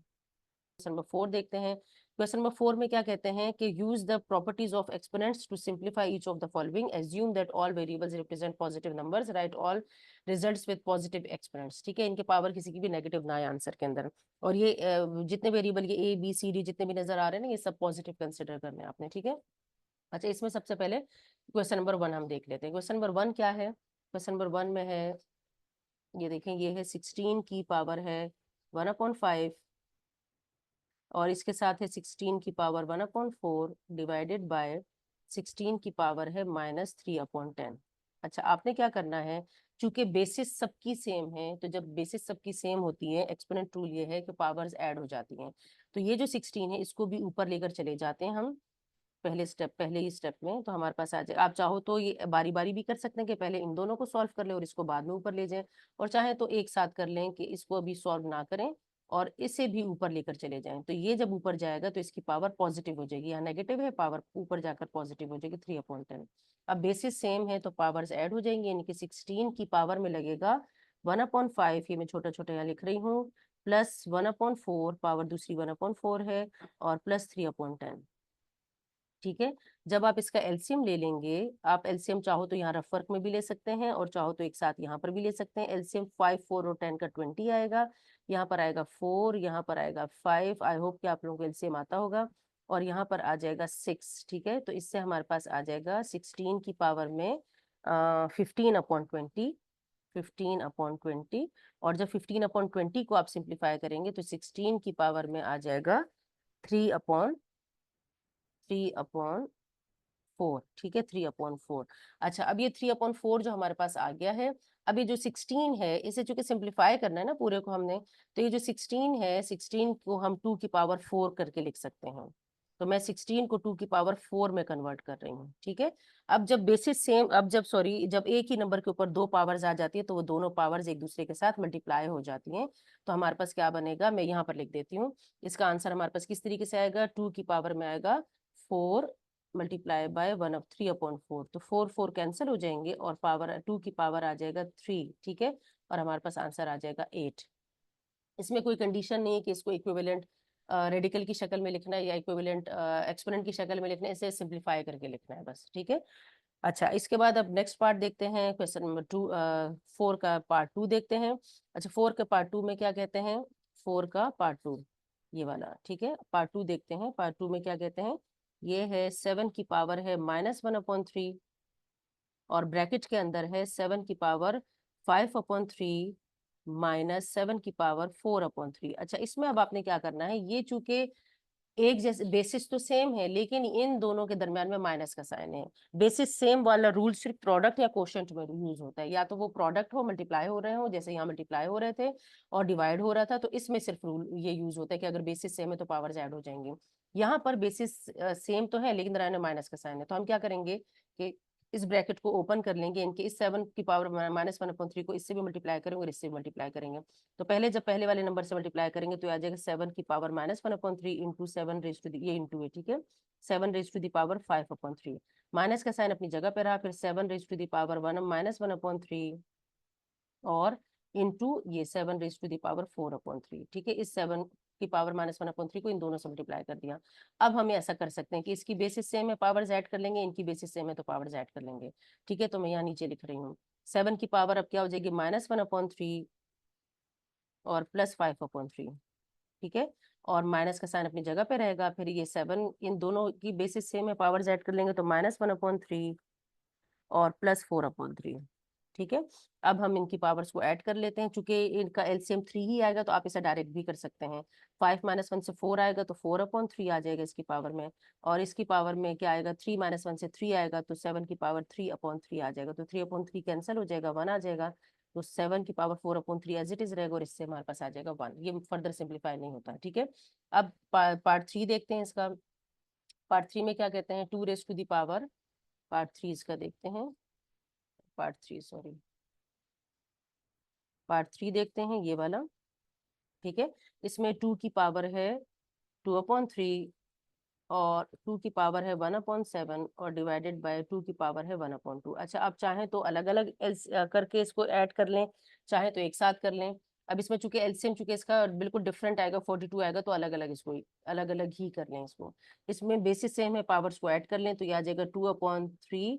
क्वेश्चन नंबर 4 देखते हैं। क्वेश्चन नंबर 4 में क्या कहते हैं कि use the properties of exponents to simplify each of the following, assume that all variables represent positive numbers, write all results with positive exponents. ठीक है, इनके पावर किसी की भी नेगेटिव ना आए आंसर के अंदर। और ये जितने वेरिएबल ये ए बी सी डी जितने भी नजर आ रहे हैं ना, ये सब पॉजिटिव कंसिडर करने हैं आपने। ठीक है, अच्छा, इसमें सबसे पहले क्वेश्चन नंबर 1 हम देख लेते हैं। क्वेश्चन नंबर 1 क्या है, क्वेश्चन नंबर 1 में है, ये देखें, ये है 16 की पावर है 1/5 और इसके साथ है 16 की पावर 1/4 डिवाइडेड बाय 16 की पावर है -3/10। अच्छा, आपने क्या करना है, चूंकि बेसिस सबकी सेम है, तो जब बेसिस सबकी सेम होती है, एक्सपोनेंट रूल ये है कि पावर्स ऐड हो जाती हैं। तो ये जो 16 है इसको भी ऊपर लेकर चले जाते हैं हम पहले ही स्टेप में, तो हमारे पास आ जाए। आप चाहो तो ये बारी बारी भी कर सकते हैं कि पहले इन दोनों को सॉल्व कर ले और इसको बाद में ऊपर ले जाएं, और चाहे तो एक साथ कर लें कि इसको अभी सॉल्व ना करें और इसे भी ऊपर लेकर चले जाएं। तो ये जब ऊपर जाएगा तो इसकी पावर पॉजिटिव हो जाएगी, यहाँ नेगेटिव है, पावर ऊपर जाकर पॉजिटिव हो जाएगी 3/10। अब बेसिस सेम है तो पावर्स ऐड हो जाएंगी, यानी कि 16 की पावर में लगेगा 1/5, ये मैं छोटा छोटा यहाँ लिख रही हूँ, प्लस 1/4, पावर दूसरी 1/4 है, और प्लस 3/10। ठीक है, जब आप इसका एलसीएम ले लेंगे, आप एलसीएम चाहो तो यहाँ रफ वर्क में भी ले सकते हैं और चाहो तो एक साथ यहाँ पर भी ले सकते हैं। एलसीएम 5, 4 और 10 का 20 आएगा, यहाँ पर आएगा 4, यहाँ पर आएगा 5, आई होप कि आप लोगों को एलसीएम आता होगा, और यहाँ पर आ जाएगा 6। ठीक है, तो इससे हमारे पास आ जाएगा 16 की पावर में 15/20, 15/20। और जब 15/20 को आप सिंप्लीफाई करेंगे तो 16 की पावर में आ जाएगा 3/4। ठीक है, 3/4। अच्छा, अब ये 3/4 जो हमारे पास आ गया है, अब ये जो 16 है इसे चूंकि सिंप्लीफाई करना है ना पूरे को हमने, तो ये जो 16 है, 16 को हम 2 की पावर 4 करके लिख सकते हैं। तो मैं 16 को 2 की पावर 4 में कन्वर्ट कर रही हूँ। ठीक है, अब जब बेसिस सेम, अब जब सॉरी जब एक ही नंबर के ऊपर दो पावर्स आ जाती है तो वो दोनों पावर्स एक दूसरे के साथ मल्टीप्लाई हो जाती हैं। तो हमारे पास क्या बनेगा, मैं यहाँ पर लिख देती हूँ। इसका आंसर हमारे पास किस तरीके से आएगा, 2 की पावर में आएगा 4 मल्टीप्लाई बाय 3/4। तो 4 4 कैंसिल हो जाएंगे और पावर 2 की पावर आ जाएगा 3। ठीक है, और हमारे पास आंसर आ जाएगा 8। इसमें कोई कंडीशन नहीं है कि इसको इक्विवेलेंट रेडिकल की शक्ल में लिखना है या इक्विवेलेंट एक्सपोनेंट की शक्ल में लिखना है, इसे सिंप्लीफाई करके लिखना है बस। ठीक है, अच्छा, इसके बाद अब नेक्स्ट पार्ट देखते हैं, क्वेश्चन नंबर 4 का पार्ट 2 देखते हैं। अच्छा, 4 के पार्ट 2 में क्या कहते हैं, 4 का पार्ट 2 ये वाला। ठीक है, पार्ट 2 देखते हैं। पार्ट 2 में क्या कहते हैं, ये है 7 की पावर है -1/3 और ब्रैकेट के अंदर है 7 की पावर 5/3 -7 की पावर 4/3। अच्छा, इसमें अब आपने क्या करना है, ये चूंकि एक जैसे बेसिस तो सेम है, लेकिन इन दोनों के दरमियान में माइनस का साइन है। बेसिस सेम वाला रूल सिर्फ प्रोडक्ट या कोशेंट में यूज होता है, या तो वो प्रोडक्ट हो, मल्टीप्लाई हो रहे हो, जैसे यहाँ मल्टीप्लाई हो रहे थे और डिवाइड हो रहा था, तो इसमें सिर्फ रूल ये यूज होता है कि अगर बेसिस सेम है तो पावर्स ऐड हो जाएंगे। यहाँ पर बेसिस सेम तो है लेकिन दरमियान में माइनस का साइन है, तो हम क्या करेंगे कि इस ब्रैकेट को ओपन कर लेंगे, इनके इस 7 की पावर -1/3 को इससे भी मल्टीप्लाई करेंगे और इससे भी मल्टीप्लाई करेंगे। तो पहले जब पहले वाले नंबर से मल्टीप्लाई करेंगे तो आ जाएगा 7 की power -1/3 into 7 raise to the, ये इंटू है, ठीक है, 7 raise to the power 5/3। Minus का साइन अपनी जगह पे रहा, फिर 7 रेज टू दी पावर -1/3 और इंटू ये 7 रेज टू दी पावर 4/3, ठीक है। इस 7 की पावर -1/3 को इन दोनों से मल्टीप्लाई कर दिया। अब हम ऐसा कर सकते हैं कि इसकी बेसिस सेम है, पावर्स ऐड कर लेंगे, इनकी बेसिस सेम है तो पावर्स ऐड कर लेंगे, ठीक है। तो मैं यहाँ नीचे लिख रही हूँ 7 की पावर अब क्या हो जाएगी -1/3 और +5/3, ठीक है। और माइनस का साइन अपनी जगह पे रहेगा, फिर ये 7 इन दोनों की बेसिस सेम है, पावर्स ऐड कर लेंगे तो -1/3 और +4/3, ठीक है। अब हम इनकी पावर्स को ऐड कर लेते हैं, चूंकि इनका एलसीएम 3 ही आएगा तो आप इसे डायरेक्ट भी कर सकते हैं। 5 - 1 से 4 आएगा तो 4/3 आ जाएगा इसकी पावर में, और इसकी पावर में क्या आएगा, 3 - 1 से 3 आएगा तो 7 की पावर 3/3 आ जाएगा, तो 3/3 कैंसिल हो जाएगा, 1 आ जाएगा, तो 7 की पावर 4/3 एज इट इज रहेगा, और इससे हमारे पास आ जाएगा 1। ये फर्दर सिंप्लीफाई नहीं होता, ठीक है। अब पार्ट 3 देखते हैं इसका। पार्ट 3 में क्या कहते हैं, 2 raise to the power, part 3 इसका देखते हैं, पार्ट 3 सॉरी, पार्ट 3 देखते हैं ये वाला, ठीक है। इसमें 2 की पावर है 2/3 और 2 की पावर है 1/7 और डिवाइडेड बाय 2 की पावर है 1/2। अच्छा, आप चाहें तो अलग अलग करके इसको ऐड कर लें, चाहे तो एक साथ कर लें। अब इसमें चूंकि एलसीएम चूंकि इसका बिल्कुल डिफरेंट आएगा, 42 आएगा, तो अलग अलग इसको अलग अलग ही कर लें इसको। इसमें बेसिस सेम है, पावर्स को ऐड कर लें तो ये आ जाएगा 2/3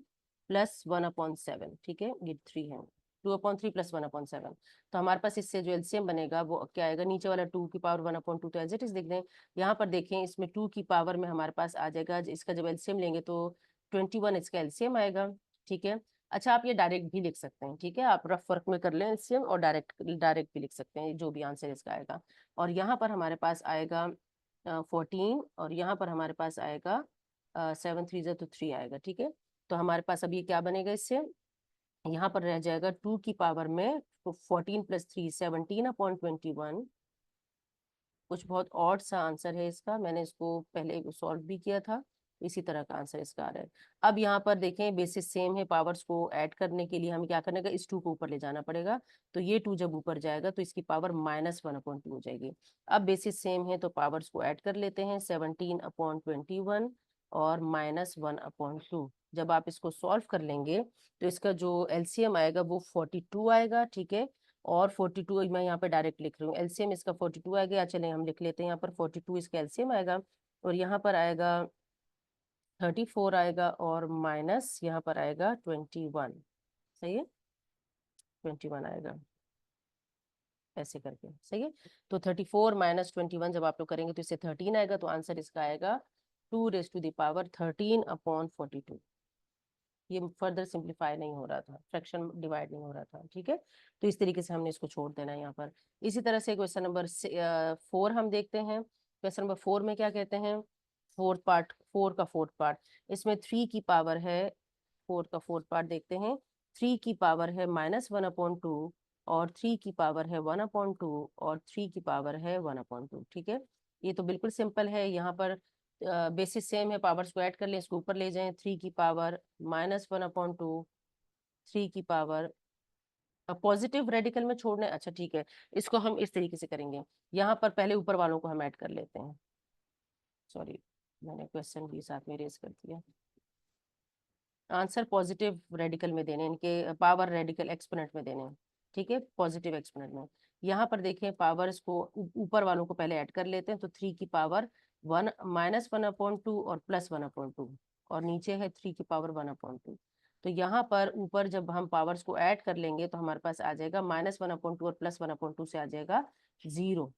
प्लस 1/7, ठीक है, ये 3 है, 2/3 प्लस 1/7। तो हमारे पास इससे जो एलसीएम बनेगा वो क्या आएगा, नीचे वाला 2 की पावर 1/2 तो एज इट इज लिख दें। यहाँ पर देखें, इसमें 2 की पावर में हमारे पास आ जाएगा, इसका जब एलसीएम लेंगे तो 21 इसका एलसीएम आएगा, ठीक है। अच्छा, आप ये डायरेक्ट भी लिख सकते हैं, ठीक है, आप रफ वर्क में कर लें एलसीएम, और डायरेक्ट डायरेक्ट भी लिख सकते हैं, जो भी आंसर इसका आएगा। और यहाँ पर हमारे पास आएगा 14, और यहाँ पर हमारे पास आएगा 7 3 तो 3 आएगा, ठीक है। तो हमारे पास अब ये क्या बनेगा, इससे यहाँ पर रह जाएगा 2 की पावर में 14 + 3 17/21। कुछ बहुत ऑड सा आंसर है इसका, मैंने इसको पहले सॉल्व भी किया था, इसी तरह का आंसर इसका आ रहा है। अब यहाँ पर देखें, बेसिस सेम है, पावर्स को ऐड करने के लिए हमें क्या करने का, इस 2 को ऊपर ले जाना पड़ेगा, तो ये 2 जब ऊपर जाएगा तो इसकी पावर -1/2 हो जाएगी। अब बेसिस सेम है तो पावर्स को ऐड कर लेते हैं, 17/21 और -1/2। जब आप इसको सॉल्व कर लेंगे तो इसका जो एलसीएम आएगा वो 42 आएगा, ठीक है। और 42 मैं यहाँ पे डायरेक्ट लिख रही हूँ, एलसीएम इसका 42 आ गया, चले हम लिख लेते हैं, यहाँ पर 42 इसका एलसीएम आएगा, और यहाँ पर आएगा 34 आएगा, और माइनस यहाँ पर आएगा 21, सही है, 21 आएगा, ऐसे करके, सही है। तो 34 - 21 जब आप लोग करेंगे तो इससे 13 आएगा, तो आंसर इसका आएगा 2 रेज टू द पावर 13/42। ये फर्दर सिंप्लीफाई नहीं हो रहा था, फ्रैक्शन डिवाइड नहीं हो रहा था, ठीक है। तो इस तरीके से हमने इसको छोड़ देना है यहाँ पर। इसी तरह से क्वेश्चन नंबर 4 हम देखते हैं। क्वेश्चन नंबर 4 में क्या कहते हैं, फोर्थ पार्ट, 4 का फोर्थ पार्ट, इसमें 3 की पावर है, 4 का फोर्थ पार्ट देखते हैं, 3 की पावर है -1/2 और 3 की पावर है 1/2 और 3 की पावर है 1/2, ठीक है। ये तो बिल्कुल सिंपल है, यहाँ पर बेसिस सेम है, पावर्स को ऐड कर लें, इसको ऊपर ले जाएं, 3 की पावर -1/2, 3 की पावर पॉजिटिव रेडिकल में छोड़ना है, अच्छा ठीक है, इसको हम इस तरीके से करेंगे, यहाँ पर पहले ऊपर वालों को हम ऐड कर लेते हैं, सॉरी मैंने क्वेश्चन भी साथ में रेज कर दिया। आंसर पॉजिटिव रेडिकल में देने, इनके पावर रेडिकल एक्सपोनेंट में देने, ठीक है, पॉजिटिव एक्सपोनेंट में। यहाँ पर देखें, पावर्स को ऊपर वालों को पहले ऐड कर लेते हैं, तो 3 की पावर -1/2 और +1/2, और नीचे है 3 की पावर 1/2। तो यहाँ पर ऊपर जब हम पावर्स को ऐड कर लेंगे तो हमारे पास आ जाएगा -1/2 और +1/2 से आ जाएगा 0,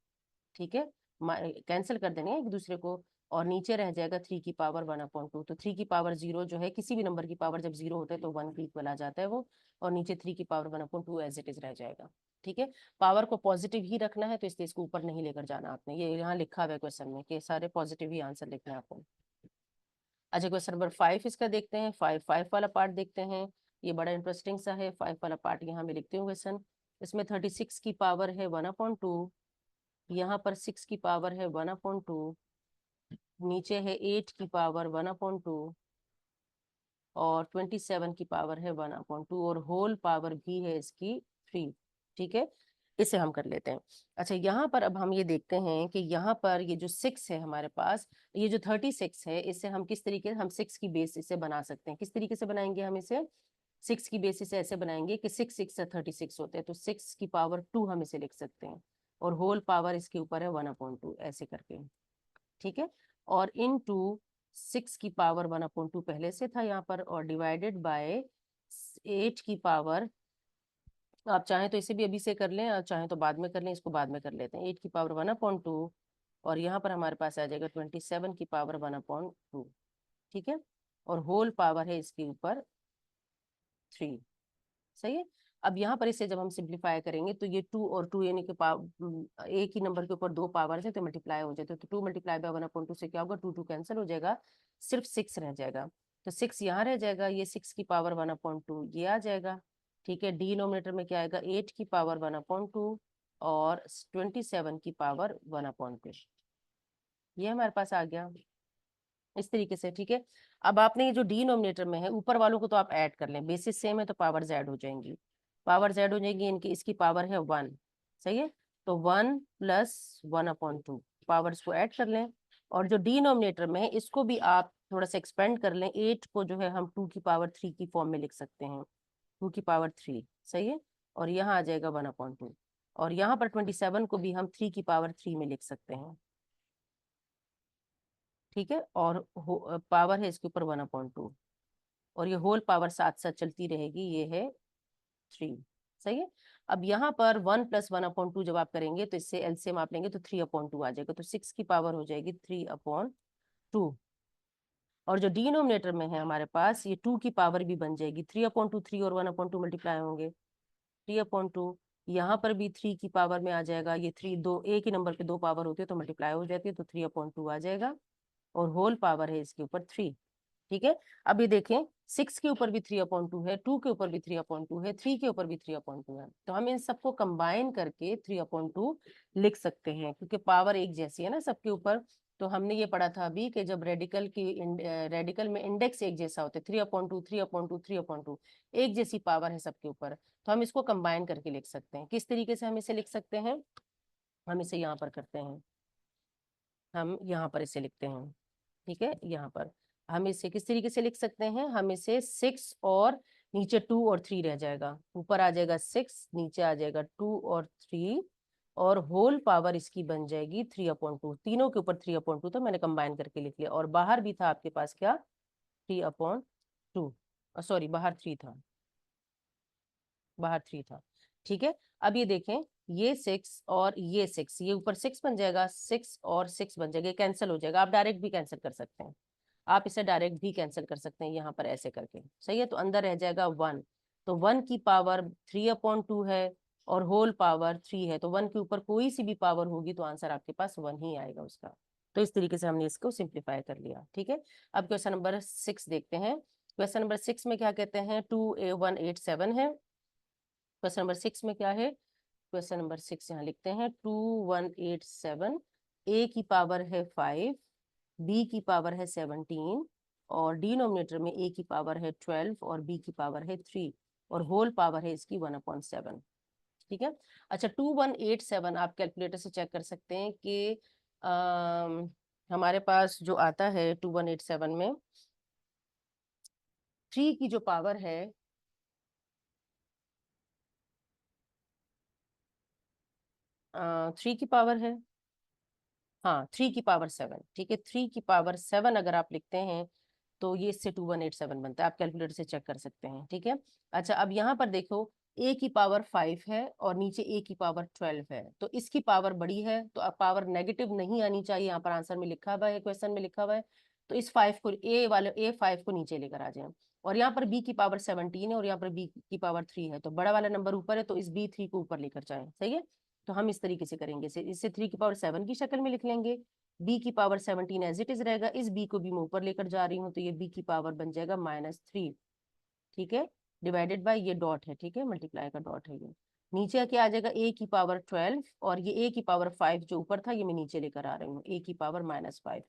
ठीक है, कैंसिल कर देंगे एक दूसरे को, और नीचे रह जाएगा 3 की पावर 1/2। तो 3 की पावर 0 जो है, किसी भी नंबर की पावर जब 0 होता है तो 1 के इक्वल आ जाता है वो, और नीचे 3 की पावर 1/2 एज इट इज रह जाएगा। ठीक है, पावर को पॉजिटिव ही रखना है, तो इसलिए इसको ऊपर नहीं लेकर जाना आपने, ये यहाँ लिखा हुआ है क्वेश्चन में कि सारे पॉजिटिव ही आंसर लिखना है आपको। अच्छा, क्वेश्चन नंबर 5 इसका देखते हैं। 5 वाला पार्ट देखते हैं, ये बड़ा इंटरेस्टिंग सा है। 5 वाला पार्ट यहाँ मैं लिखती हूँ क्वेश्चन। इसमें 36 की पावर है 1/2, यहाँ पर 6 की पावर है 1/2, नीचे है 8 की पावर 1/2 और 27 की पावर है 1/2 और होल पावर भी है इसकी 3। ठीक है, इसे हम कर लेते हैं। अच्छा, यहाँ पर अब हम ये देखते हैं कि यहाँ पर ये जो 6 है हमारे पास, ये जो 36 है, इसे हम किस तरीके से, हम 6 की बेस से बना सकते हैं। किस तरीके से बनाएंगे हम इसे? 6 की बेसिस से ऐसे बनाएंगे कि 6 6 से 36 होते हैं, तो 6 की पावर 2 हम इसे लिख सकते हैं और होल पावर इसके ऊपर है 1/2 ऐसे करके। ठीक है, और इन टू 6 की पावर 1/2 पहले से था यहाँ पर, और डिवाइडेड बाय 8 की पावर, आप चाहें तो इसे भी अभी से कर लें, और चाहें तो बाद में कर लें, इसको बाद में कर लेते हैं। 8 की पावर 1/2 और यहाँ पर हमारे पास आ जाएगा 27 की पावर 1/2। ठीक है, और होल पावर है इसके ऊपर 3। सही है, अब यहाँ पर इसे जब हम सिंप्लीफाई करेंगे तो ये 2 और 2 यानी कि एक ही नंबर के ऊपर 2 पावर है तो मल्टीप्लाई हो जाते हैं, तो 2 मल्टीप्लाई बाय 1/2 से क्या होगा, 2 2 कैंसिल हो जाएगा, सिर्फ 6 रह जाएगा। तो 6 यहाँ रह जाएगा, ये 6 की पावर 1/2 ये आ जाएगा। ठीक है, डिनोमिनेटर में क्या आएगा, 8 की पावर 1/2 और 27 की पावर 1/2, ये हमारे पास आ गया इस तरीके से। ठीक है, अब आपने ये जो डिनोमिनेटर में है, ऊपर वालों को तो आप ऐड कर लें, बेसिस सेम है तो पावर ऐड हो जाएंगी, पावर ऐड हो जाएगी इनकी, इसकी पावर है 1। सही है, तो 1 + 1/2 पावर्स को ऐड कर लें, और जो डिनोमिनेटर में है इसको भी आप थोड़ा सा एक्सपेंड कर लें। 8 को जो है हम 2 की पावर 3 की फॉर्म में लिख सकते हैं, 2 की पावर 3। सही है, और यहाँ आ जाएगा 1/2, और यहाँ पर 27 को भी हम 3 की पावर 3 में लिख सकते हैं। ठीक है, और पावर है इसके ऊपर 1/2, और ये होल पावर साथ साथ चलती रहेगी, ये है 3। सही है, अब यहाँ पर 1 + 1/2 जब आप करेंगे तो इससे एलसीएम आप लेंगे तो 3/2 आ जाएगा, तो 6 की पावर हो जाएगी 3/2। और जो डिनोमिनेटर में है हमारे पास, ये 2 की पावर भी बन जाएगी, 3/2, 3 और 1/2 मल्टीप्लाई होंगे, 3/2। यहाँ पर भी 3 की पावर में आ जाएगा, ये 3 दो एक ही नंबर पे 2 पावर होती है तो मल्टीप्लाई हो जाती है, तो 3/2 आ जाएगा, और होल पावर है इसके ऊपर 3। ठीक है, अब ये देखें, 6 के ऊपर भी 3/2 है, 2 के ऊपर भी 3/2 है, 3 के ऊपर भी 3/2 है, तो हम इन सबको कंबाइन करके 3/2 लिख सकते हैं, क्योंकि पावर एक जैसी है ना सबके ऊपर। तो हमने ये पढ़ा था अभी कि जब रेडिकल में इंडेक्स एक जैसा होता है, 3/2 3/2 3/2, एक जैसी पावर है सबके ऊपर, तो हम इसको कंबाइन करके लिख सकते हैं। किस तरीके से हम इसे लिख सकते हैं, हम इसे यहाँ पर करते हैं, हम यहाँ पर इसे लिखते हैं। ठीक है, यहाँ पर हम इसे किस तरीके से लिख सकते हैं, हम इसे 6 और नीचे 2 और 3 रह जाएगा, ऊपर आ जाएगा 6, नीचे आ जाएगा 2 और 3, और होल पावर इसकी बन जाएगी 3/2। तीनों के ऊपर 3/2 तो मैंने कंबाइन करके लिख लिया, और बाहर भी था आपके पास क्या, 3/2, सॉरी बाहर 3 था, बाहर 3 था। ठीक है, अब ये देखें, ये 6 और ये 6, ये ऊपर 6 बन जाएगा, 6 और 6 बन जाएगा, कैंसिल हो जाएगा। आप डायरेक्ट भी कैंसिल कर सकते हैं, आप इसे डायरेक्ट भी कैंसिल कर सकते हैं यहाँ पर ऐसे करके। सही है, तो अंदर रह जाएगा 1, तो 1 की पावर 3/2 है और होल पावर 3 है, तो 1 के ऊपर कोई सी भी पावर होगी तो आंसर आपके पास 1 ही आएगा उसका। तो इस तरीके से हमने इसको सिंप्लीफाई कर लिया। ठीक है, अब क्वेश्चन नंबर 6 देखते हैं। क्वेश्चन नंबर 6 में क्या कहते हैं, 2A187 है। क्वेश्चन नंबर 6 में क्या है, क्वेश्चन नंबर 6 यहाँ लिखते हैं 2187, ए की पावर है 5, बी की पावर है 17, और डिनोमिनेटर में ए की पावर है 12 और बी की पावर है 3, और होल पावर है इसकी 1/7। ठीक है, अच्छा 2187 आप कैलकुलेटर से चेक कर सकते हैं कि हमारे पास जो आता है 2187 में 3 की जो पावर है, 3 की पावर है, हाँ 3 की पावर 7। ठीक है, 3 की पावर 7 अगर आप लिखते हैं तो ये इससे 2187 बनता है, आप कैलकुलेटर से चेक कर सकते हैं। ठीक है, अच्छा अब यहाँ पर देखो, ए की पावर 5 है और नीचे ए की पावर 12 है, तो इसकी पावर बड़ी है, तो अब पावर नेगेटिव नहीं आनी चाहिए, यहाँ पर आंसर में लिखा हुआ है, क्वेश्चन में लिखा हुआ है, तो इस 5 को ए 5 को नीचे लेकर आ जाए। और यहाँ पर b की पावर 17 है और यहाँ पर b की पावर 3 है, तो बड़ा वाला नंबर ऊपर है तो इस b3 को ऊपर लेकर जाएं। सही है, तो हम इस तरीके से करेंगे, इससे 3 की पावर 7 की शक्ल में लिख लेंगे, b की पावर 17 एज इट इज रहेगा, इस b को भी मैं ऊपर लेकर जा रही हूँ, तो ये b की पावर बन जाएगा -3। ठीक है, डिवाइडेड बाय ये डॉट है, ठीक है, मल्टीप्लाई का डॉट है ये, नीचे क्या आ जाएगा a की पावर 12, और ये a की पावर 5 जो ऊपर था ये मैं नीचे लेकर आ रही हूँ, a की पावर -5।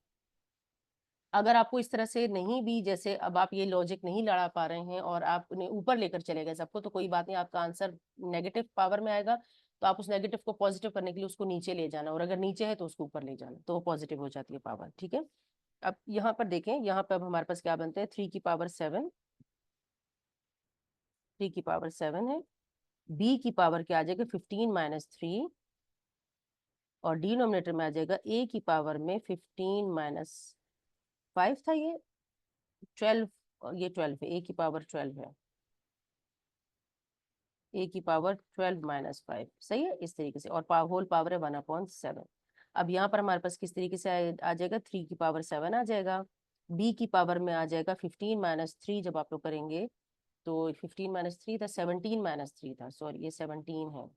अगर आपको इस तरह से नहीं भी, जैसे अब आप ये लॉजिक नहीं लड़ा पा रहे हैं और आपने ऊपर लेकर चले गए सबको, तो कोई बात नहीं, आपका आंसर नेगेटिव पावर में आएगा, तो आप उस नेगेटिव को पॉजिटिव करने के लिए उसको नीचे ले जाना, और अगर नीचे है तो उसको ऊपर ले जाना, तो वो पॉजिटिव हो जाती है पावर। ठीक है, अब यहाँ पर देखें, यहाँ पर अब हमारे पास क्या बनते हैं, 3 की पावर 7, 3 की पावर 7 है, b की पावर क्या आ जाएगा 15 - 3, और डिनोमिनेटर में आ जाएगा a की पावर में 15 - 5 था ये 12, और ये 12 है, a की पावर 12 है, a की पावर 12 - 5। सही है, इस तरीके से, और होल पावर है 1/7। अब यहाँ पर हमारे पास किस तरीके से आ जाएगा, 3 की पावर 7 आ जाएगा, b की पावर में आ जाएगा 15 - 3, जब आप लोग करेंगे तो 15 - 3 था, 17 - 3 था, सॉरी ये 17 है,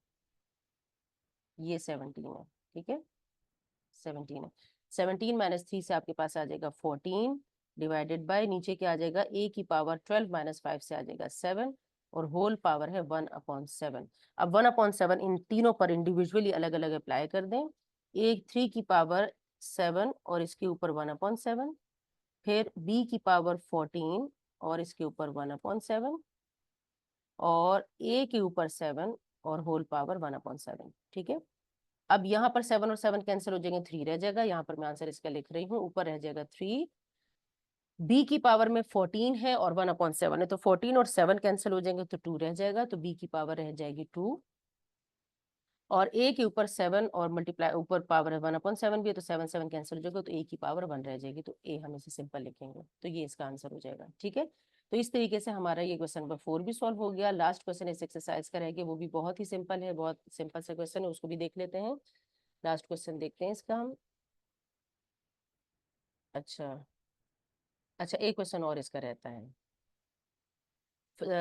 ये 17 है, ठीक है, 17 है, 17 - 3 से आपके पास आ जाएगा 14, डिवाइडेड बाय नीचे क्या आ जाएगा, a की पावर 12 - 5 से आ जाएगा 7, और होल पावर है 1/7। अब 1/7 इन तीनों पर इंडिविजुअली अलग अलग अप्लाई कर दें, एक 3 की पावर 7 और इसके ऊपर 1/7, फिर b की पावर 14 और इसके ऊपर 1/7, और a के ऊपर 7 और होल पावर 1/7। ठीक है, अब यहाँ पर 7 और 7 कैंसिल हो जाएंगे, 3 रह जाएगा, यहाँ पर मैं आंसर इसका लिख रही हूँ, ऊपर रह जाएगा 3, b की पावर में 14 है और 1/7 है, तो 14 और 7 कैंसिल हो जाएंगे तो 2 रह जाएगा, तो b की पावर रह जाएगी 2, और a के ऊपर 7 और मल्टीप्लाई ऊपर पावर है 1/7 भी है, तो 7 7 कैंसिल हो जाएगा, तो a की पावर 1 रह जाएगी, तो a हम इसे सिंपल लिखेंगे, तो ये इसका आंसर हो जाएगा। ठीक है, तो इस तरीके से हमारा ये क्वेश्चन नंबर 4 भी सॉल्व हो गया। लास्ट क्वेश्चन इस एक्सरसाइज का रह गया, वो भी बहुत ही सिंपल है, बहुत सिंपल सा क्वेश्चन है, उसको भी देख लेते हैं। लास्ट क्वेश्चन देखते हैं इसका हम। अच्छा, अच्छा एक क्वेश्चन और इसका रहता है,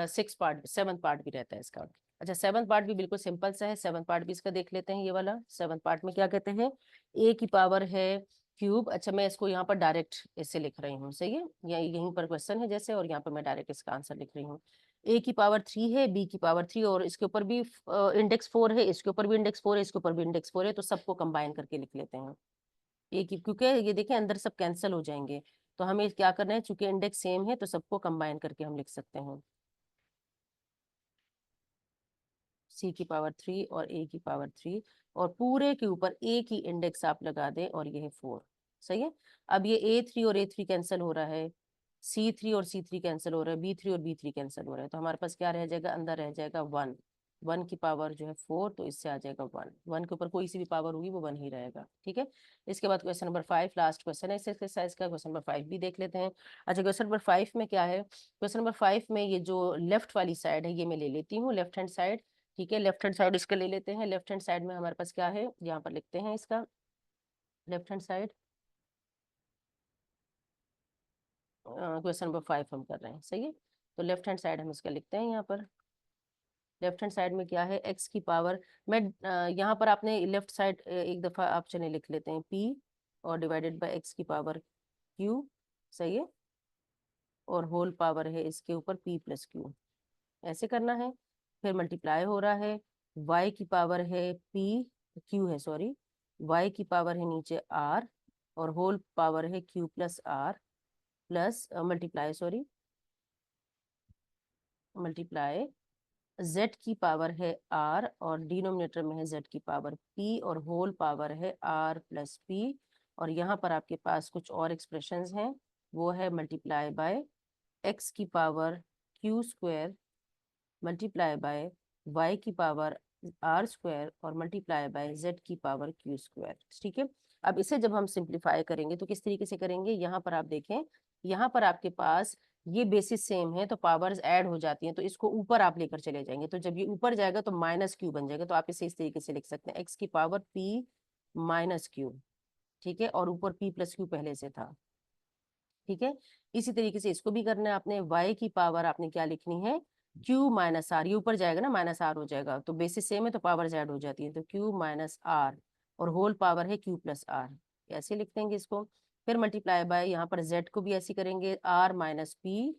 6 पार्ट 7 पार्ट भी रहता है इसका। अच्छा 7 पार्ट भी बिल्कुल सिंपल सा है, 7 पार्ट भी इसका देख लेते हैं। ये वाला 7 पार्ट में क्या कहते हैं, a की पावर है क्यूब। अच्छा मैं इसको यहाँ पर डायरेक्ट इससे लिख रही हूँ, सही है, यहीं पर क्वेश्चन है जैसे, और यहाँ पर मैं डायरेक्ट इसका आंसर लिख रही हूँ। a की पावर 3 है, b की पावर 3, और इसके ऊपर भी इंडेक्स 4 है, इसके ऊपर भी इंडेक्स 4 है, इसके ऊपर भी इंडेक्स 4 है, तो सबको कंबाइन करके लिख लेते हैं। एक ही, क्योंकि ये देखिए अंदर सब कैंसिल हो जाएंगे, तो हमें क्या करना है, चूंकि इंडेक्स सेम है तो सबको कंबाइन करके हम लिख सकते हैं, c की पावर 3 और a की पावर 3, और पूरे के ऊपर a की इंडेक्स आप लगा दें, और ये है 4। सही है, अब ये a3 और a3 कैंसिल हो रहा है, c3 और c3 कैंसिल हो रहा है, b3 और b3 कैंसिल हो रहा है, तो हमारे पास क्या रह जाएगा, अंदर रह जाएगा 1, 1 की पावर जो है 4, तो इससे आ जाएगा 1, 1 के ऊपर कोई सी भी पावर होगी वो 1 ही रहेगा। ठीक है, इसके बाद क्वेश्चन नंबर 5 लास्ट क्वेश्चन है इस एक्सरसाइज का, क्वेश्चन नंबर 5 भी देख लेते हैं। अच्छा क्वेश्चन नंबर 5 में क्या है, क्वेश्चन नंबर 5 में ये जो लेफ्ट वाली साइड है ये मैं ले लेती हूँ, लेफ्ट हैंड साइड। ठीक है, लेफ्ट हैंड साइड इसका ले लेते हैं, लेफ्ट हैंड साइड में हमारे पास क्या है, यहाँ पर लिखते हैं इसका left hand side, question number 5 हम कर रहे हैं, सही है, तो लेफ्ट हैंड साइड हम इसका लिखते हैं यहाँ पर। लेफ्ट हैंड साइड में क्या है, x की पावर, मैं यहाँ पर आपने लेफ्ट साइड एक दफा आप चले लिख लेते हैं p, और डिवाइडेड बाय x की पावर q, सही है, और होल पावर है इसके ऊपर p + q, ऐसे करना है। फिर मल्टीप्लाई हो रहा है, y की पावर है p, q है सॉरी, y की पावर है नीचे r, और होल पावर है q + r, plus multiply sorry multiply z की पावर है r, और डिनोमिनेटर में है z की पावर p, और होल पावर है r + p, और यहाँ पर आपके पास कुछ और एक्सप्रेशंस हैं, वो है मल्टीप्लाई बाय x की power q² multiply by y की पावर r² और मल्टीप्लाई बाय z की पावर q²। ठीक है, अब इसे जब हम सिंप्लीफाई करेंगे तो किस तरीके से करेंगे, यहाँ पर आप देखें, यहाँ पर आपके पास ये बेसिस सेम है तो पावर्स ऐड हो जाती हैं, तो इसको ऊपर आप लेकर चले जाएंगे, तो जब ये ऊपर जाएगा तो -q बन जाएगा, तो आप इसे इस तरीके से लिख सकते हैं, x की पावर p - q। ठीक है, और ऊपर p + q पहले से था, ठीक है। इसी तरीके से इसको भी करना है आपने, y की पावर आपने क्या लिखनी है, q माइनस आर, ये ऊपर जाएगा ना माइनस आर हो जाएगा, तो बेसिस सेम है तो पावर ऐड हो जाती है, तो q माइनस आर और होल पावर है q प्लस आर, ऐसे लिख देंगे इसको। फिर मल्टीप्लाई बाय, यहाँ पर z को भी ऐसे करेंगे, r माइनस पी,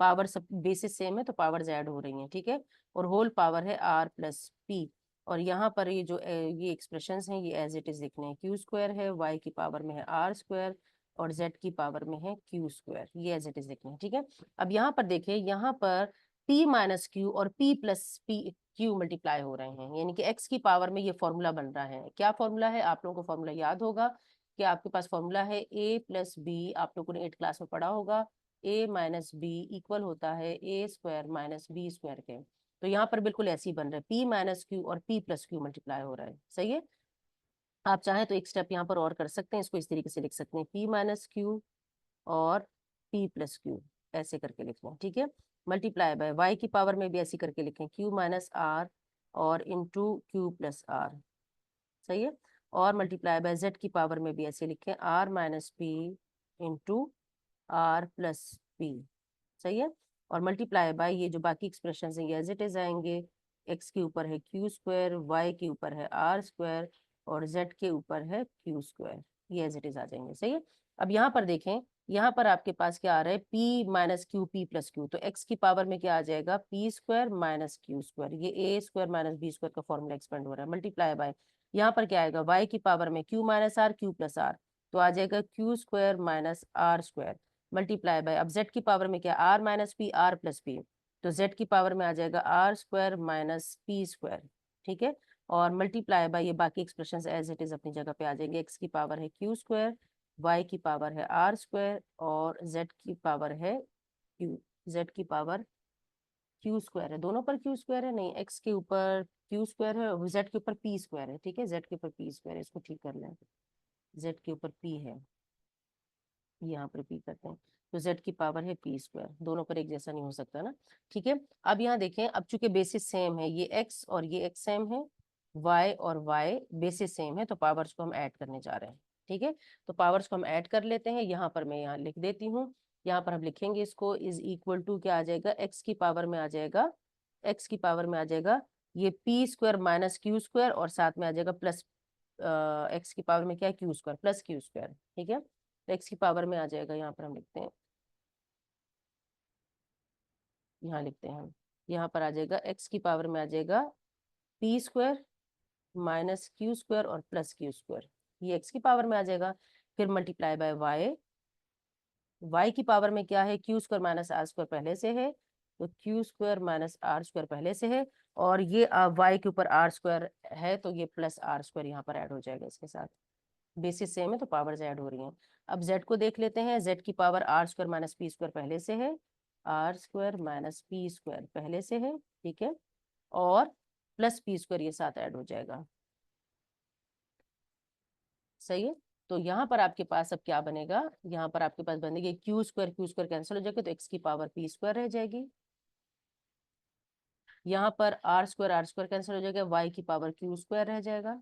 पावर सब बेसिस सेम है तो पावर ऐड हो रही है, ठीक है, और होल पावर है r प्लस पी। और यहाँ पर ये जो ये एक्सप्रेशंस हैं ये एज इट इज लिखने हैं, क्यू स्क्वायर है, y की पावर में है आर स्क्वायर और z की पावर में है क्यू स्क्वायर, ये एज इट इज लिखना है, ठीक है। अब यहाँ पर देखिए, यहाँ पर p माइनस क्यू और p plus P Q multiply हो रहे हैं, यानी कि x की पावर में ये फॉर्मूला बन रहा है। क्या फॉर्मूला है, आप लोगों को फॉर्मूला याद होगा कि आपके पास फॉर्मूला है a प्लस बी, आप लोगों ने 8 क्लास में पढ़ा होगा, a माइनस बी इक्वल होता है a square minus B square के। तो यहाँ पर बिल्कुल ऐसे ही बन रहा है, p माइनस क्यू और p प्लस क्यू मल्टीप्लाई हो रहा है, सही है। आप चाहें तो एक स्टेप यहाँ पर और कर सकते हैं, इसको इस तरीके से लिख सकते हैं, p माइनस क्यू और p प्लस क्यू, ऐसे करके लिख लें, ठीक है। मल्टीप्लाई बाय y की पावर में भी ऐसे करके लिखें, q माइनस आर और इंटू क्यू प्लस आर, सही है। और मल्टीप्लाई बाय z की पावर में भी ऐसे लिखें, r minus P into R plus P, सही है। और मल्टीप्लाई बाय ये जो बाकी एक्सप्रेशन हैं ये एज इट इज आएंगे, x के ऊपर है क्यू स्क्वायर, y के ऊपर है आर स्क्वायर और z के ऊपर है क्यू स्क्वायर, ये एज इट इज आ जाएंगे, सही है। अब यहाँ पर देखें, यहाँ पर आपके पास क्या आ रहा है, p minus Q P plus Q, तो x की पावर में क्या आ जाएगा, p square minus Q square, ये a square minus B square का फॉर्मूला एक्सपेंड हो रहा है। मल्टीप्लाई बाय यहाँ पर क्या आएगा, y की पावर में q minus R Q plus R, तो आ जाएगा Q square minus R square. Multiply by, अब z की पावर में क्या, r minus P R plus P, तो z की पावर में आ जाएगा R square minus P square, ठीक है। और मल्टीप्लाई बाय ये बाकी एक्सप्रेशंस एज इट इज अपनी जगह पे आ जाएंगे, x की पावर है क्यू स्क्वायर, y की पावर है आर स्क्वायर और z की पावर है क्यू, z की पावर क्यू स्क्वायर है, दोनों पर क्यू स्क्वायर है, नहीं x के ऊपर क्यू स्क्वायर है और z के ऊपर पी स्क्वायर है, ठीक है, z के ऊपर पी स्क्वायर है, इसको ठीक कर लें, z के ऊपर p है, यहाँ पर p करते हैं, तो z की पावर है पी स्क्वायर, दोनों पर एक जैसा नहीं हो सकता ना, ठीक है। अब यहाँ देखें, अब चूंकि बेसिस सेम है, ये x और ये x सेम है, y और y बेसिस सेम है, तो पावर्स को हम ऐड करने जा रहे हैं, ठीक है। तो पावर्स को हम ऐड कर लेते हैं, यहाँ पर मैं यहाँ लिख देती हूँ, यहाँ पर हम लिखेंगे इसको इज इक्वल टू क्या आ जाएगा, x की पावर में आ जाएगा, x की पावर में आ जाएगा ये P square minus Q square और साथ में आ जाएगा प्लस x की पावर में क्या है, Q square plus Q square, ठीक है। तो x की पावर में आ जाएगा, यहाँ पर हम लिखते हैं, यहाँ लिखते हैं हम, यहाँ पर आ जाएगा x की पावर में आ जाएगा P square minus Q square और प्लस क्यू स्क्वायर, ये x की पावर में आ जाएगा। फिर मल्टीप्लाई बाय y की पावर में क्या है, Q square minus R square पहले से है, तो Q square minus R square पहले से है, और ये y के ऊपर आर स्क्वायर है तो ये प्लस आर स्क्वायर यहाँ पर ऐड हो जाएगा इसके साथ, बेसिस सेम है तो पावर्स ऐड हो रही हैं। अब z को देख लेते हैं, z की power R square minus P square पहले से है, R square minus P square पहले से है, ठीक है, और प्लस पी स्क्वायर ये साथ ऐड हो जाएगा, सही है। तो यहाँ पर आपके पास अब क्या बनेगा, यहाँ पर आपके पास बनेगी क्यू स्क्वायर कैंसिल हो जाएगा, तो एक्स की पावर पी स्क्वायर रह जाएगी, यहाँ पर आर स्क्वायर कैंसिल हो जाएगा, वाई की पावर क्यू स्क्वायर रह जाएगा,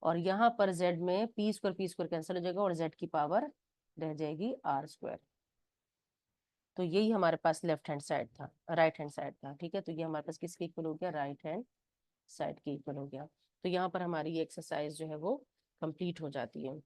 और यहाँ पर z में पी स्क्वायर कैंसिल हो जाएगा और z की पावर रह जाएगी आर स्क्वायर। तो यही हमारे पास लेफ्ट हैंड साइड था, राइट हैंड साइड था, ठीक है। तो ये हमारे पास किसके इक्वल हो गया, राइट हैंड साइड के इक्वल हो गया। तो यहाँ पर हमारी ये एक्सरसाइज जो है वो कंप्लीट हो जाती है।